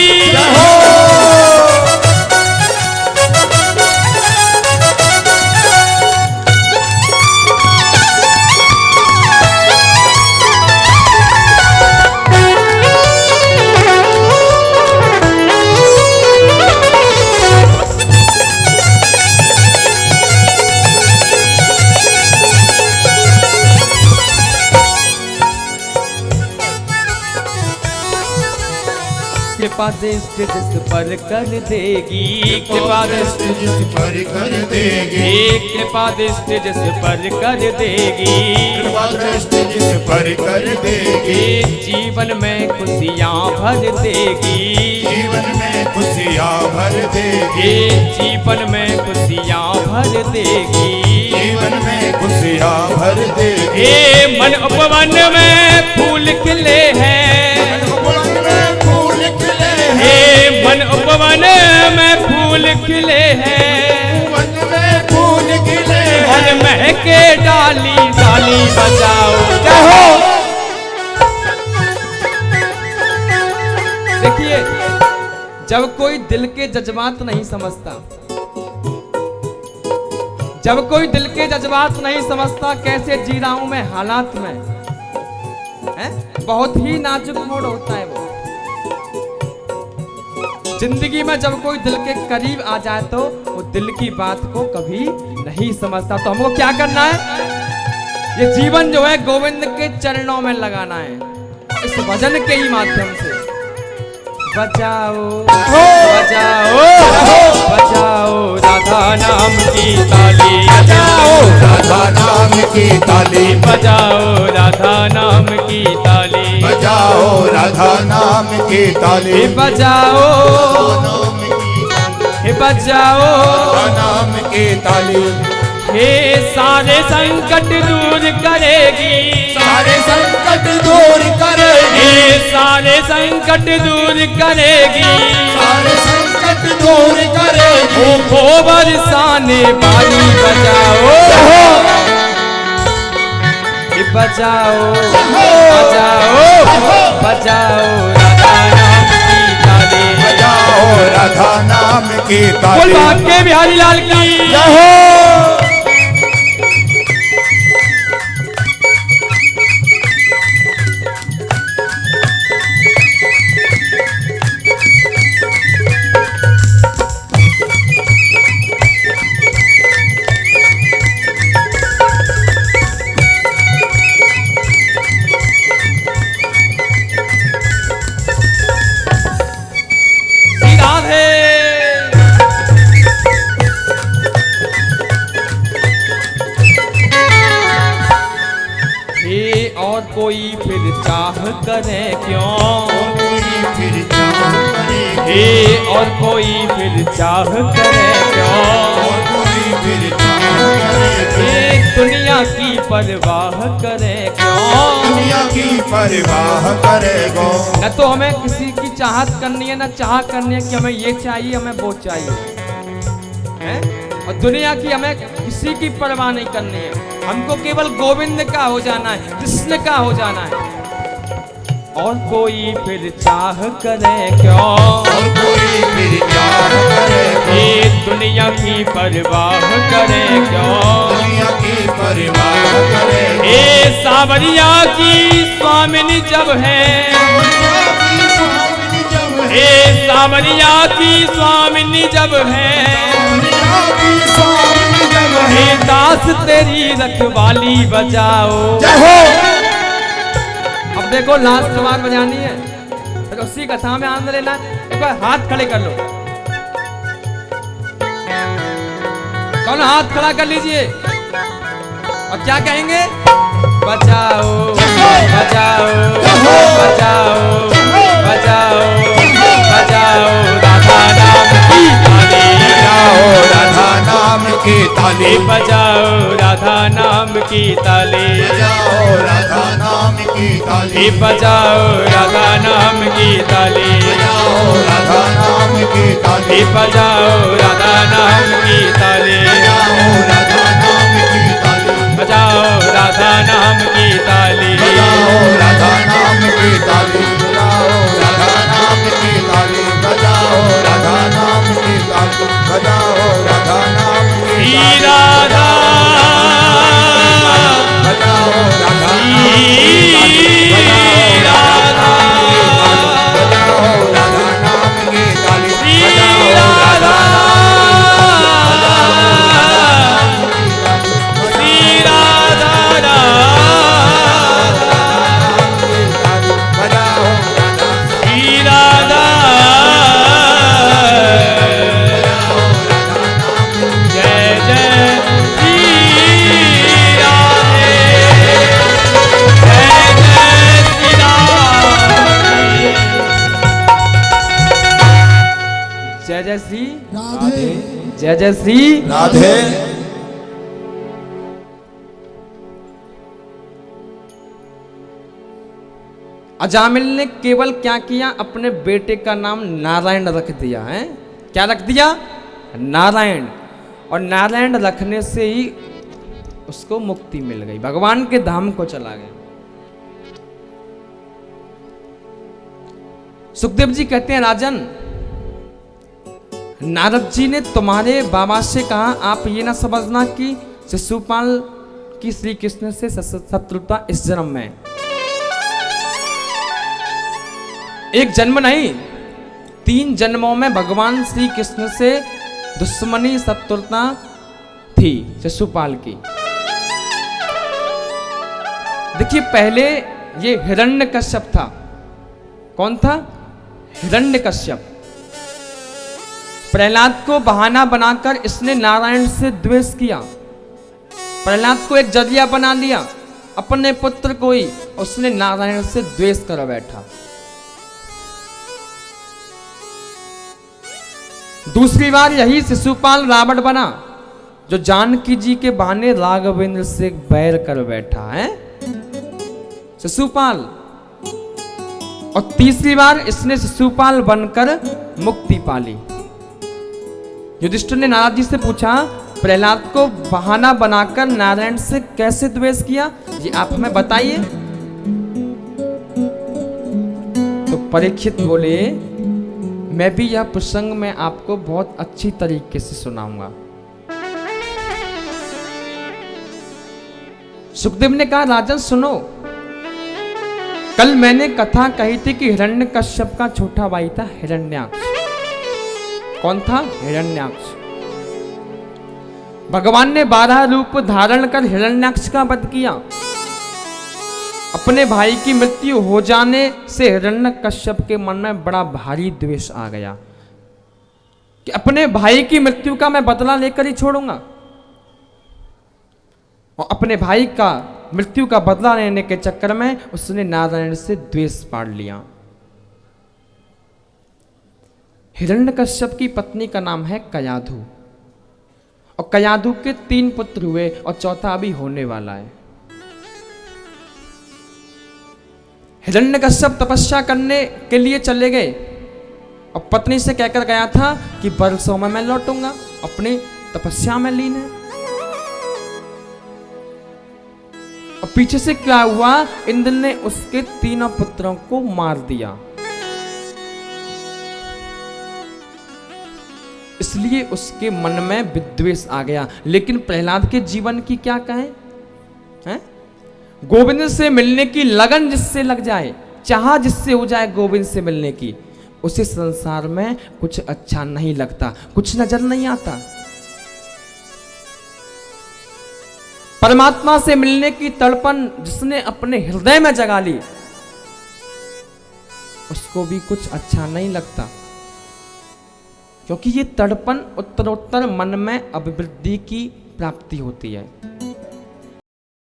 Speaker 1: कृपा दृष्टि जिस पर कर देगी, कृपा दृष्टि
Speaker 2: जिस पर कर देगी,
Speaker 1: कृपा दृष्टि जिस पर कर देगी,
Speaker 2: कृपा दृष्टि जिस पर कर देगी,
Speaker 1: जीवन में खुशियाँ भर देगी,
Speaker 2: जीवन में खुशियाँ भर देगी,
Speaker 1: जीवन में खुशियाँ भर देगी,
Speaker 2: जीवन में खुशियाँ भर देगी।
Speaker 1: मन उपवन में फूल खिले हैं, मन उपवन में फूल खिले हैं,
Speaker 2: मन में फूल खिले
Speaker 1: और महके डाली डाली। बजाओ। देखिए जब कोई दिल के जज्बात नहीं समझता, जब कोई दिल के जज्बात नहीं समझता, कैसे जी रहा हूं मैं हालात में, है? बहुत ही नाजुक मोड़ होता है वो। जिंदगी में जब कोई दिल के करीब आ जाए तो वो दिल की बात को कभी नहीं समझता। तो हमको क्या करना है? ये जीवन जो है गोविंद के चरणों में लगाना है, इस भजन के ही माध्यम से। बजाओ बजाओ बजाओ राधा नाम की ताली,
Speaker 2: बजाओ राधा नाम की ताली,
Speaker 1: बजाओ राधा नाम की ताली,
Speaker 2: बजाओ राधा नाम की ताली,
Speaker 1: बजाओ बजाओ
Speaker 2: नाम की ताली।
Speaker 1: हे सारे संकट दूर करेगी,
Speaker 2: सारे संकट दूर करेगी,
Speaker 1: हे सारे संकट दूर करेगी,
Speaker 2: सारे संकट दूर करेगी।
Speaker 1: वो बरसाने वाली। बजाओ बजाओ बजाओ बजाओ राधा नाम की ताली,
Speaker 2: बजाओ राधा नाम की
Speaker 1: बोल
Speaker 2: ताली।
Speaker 1: भाग्य बिहारी लाल की
Speaker 2: जय हो।
Speaker 1: करे क्यों,
Speaker 2: और कोई फिर चाह करे
Speaker 1: हे और कोई फिर चाह करे क्यों,
Speaker 2: और कोई फिर चाह करे
Speaker 1: ये दुनिया की परवाह करे क्यों।
Speaker 2: दुनिया की परवाह करेगो।
Speaker 1: न तो हमें किसी की चाहत करनी है, न चाह करनी है कि हमें ये चाहिए हमें वो चाहिए है? और दुनिया की हमें किसी की परवाह नहीं करनी है, हमको केवल गोविंद का हो जाना है, कृष्ण का हो जाना है। और कोई फिर चाह करे क्यों,
Speaker 2: और कोई फिर चाह करे
Speaker 1: ये दुनिया की परवाह करे क्यों।
Speaker 2: दुनिया की परवाह करे
Speaker 1: ए सावरिया की स्वामिनी जब है, ए सावरिया की स्वामिनी जब है, हे दास तेरी रखवाली बजाओ।
Speaker 2: जय हो।
Speaker 1: अब देखो लास्ट बार बजानी है, फिर उसी कथा में आनंद लेना है। एक बार हाथ खड़े कर लो, कौन हाथ खड़ा कर लीजिए और क्या कहेंगे, बजाओ बजाओ बजाओ बजाओ बजाओ राधा नाम की ताली,
Speaker 2: बजाओ राधा नाम की ताली,
Speaker 1: बजाओ राधा नाम की ताली,
Speaker 2: बजाओ राधा नाम की ताली,
Speaker 1: बजाओ राधा नाम की ताली,
Speaker 2: बजाओ राधा नाम की ताली,
Speaker 1: बजाओ राधा नाम की ताली,
Speaker 2: बजाओ राधा नाम की ताली,
Speaker 1: बजाओ राधा नाम की ताली,
Speaker 2: बजाओ राधा नाम की ताली, बजाओ राधा नाम की ताली,
Speaker 1: श्री राधा
Speaker 2: बजाओ राधा नाम की ताली, बजाओ राधा
Speaker 1: श्री राधा
Speaker 2: बजाओ
Speaker 1: श्री राधा जय जय श्री राधे, जय जय श्री राधे, जय जय श्री
Speaker 2: राधे
Speaker 1: जय जय श्री।
Speaker 2: राधे।
Speaker 1: अजामिल ने केवल क्या किया, अपने बेटे का नाम नारायण रख दिया है। क्या रख दिया, नारायण। और नारायण रखने से ही उसको मुक्ति मिल गई, भगवान के धाम को चला गया। सुखदेव जी कहते हैं, राजन नारद जी ने तुम्हारे बाबा से कहा, आप ये ना समझना कि शिशुपाल की श्री कृष्ण से शत्रुता इस जन्म में, एक जन्म नहीं 3 जन्मों में भगवान श्री कृष्ण से दुश्मनी शत्रुता थी शिशुपाल की। देखिए पहले ये हिरण्यकश्यप था। कौन था, हिरण्यकश्यप। प्रहलाद को बहाना बनाकर इसने नारायण से द्वेष किया, प्रहलाद को एक जरिया बना लिया अपने पुत्र को ही, उसने नारायण से द्वेष कर बैठा। दूसरी बार यही शिशुपाल रावण बना, जो जानकी जी के बहाने राघवेंद्र से बैर कर बैठा है, शिशुपाल। और तीसरी बार इसने शिशुपाल बनकर मुक्ति पाली। युधिष्ठिर ने नारद जी से पूछा, प्रहलाद को बहाना बनाकर नारायण से कैसे द्वेष किया, ये आप हमें बताइए। तो परीक्षित बोले, मैं भी यह प्रसंग में आपको बहुत अच्छी तरीके से सुनाऊंगा। सुखदेव ने कहा, राजन सुनो, कल मैंने कथा कही थी कि हिरण्यकश्यप का छोटा भाई था हिरण्याक्ष। कौन था, हिरण्याक्ष। भगवान ने 12 रूप धारण कर हिरण्याक्ष का वध किया। अपने भाई की मृत्यु हो जाने से हिरण्यकश्यप के मन में बड़ा भारी द्वेष आ गया कि अपने भाई की मृत्यु का मैं बदला लेकर ही छोड़ूंगा। और अपने भाई का मृत्यु का बदला लेने के चक्कर में उसने नारायण से द्वेष पाड़ लिया। हिरण्यकश्यप की पत्नी का नाम है कयाधु, और कयाधु के 3 पुत्र हुए और चौथा अभी होने वाला है। हिरण्यकश्यप तपस्या करने के लिए चले गए और पत्नी से कहकर गया था कि वर्षों में मैं लौटूंगा, अपनी तपस्या में लीन है। और पीछे से क्या हुआ, इंद्र ने उसके 3 पुत्रों को मार दिया। इसलिए उसके मन में विद्वेष आ गया। लेकिन प्रहलाद के जीवन की क्या कहें, हैं? गोविंद से मिलने की लगन जिससे लग जाए, चाह जिससे हो जाए गोविंद से मिलने की, उसे संसार में कुछ अच्छा नहीं लगता, कुछ नजर नहीं आता। परमात्मा से मिलने की तड़पन जिसने अपने हृदय में जगा ली, उसको भी कुछ अच्छा नहीं लगता, क्योंकि ये तड़पन उत्तरोत्तर मन में अभिवृद्धि की प्राप्ति होती है।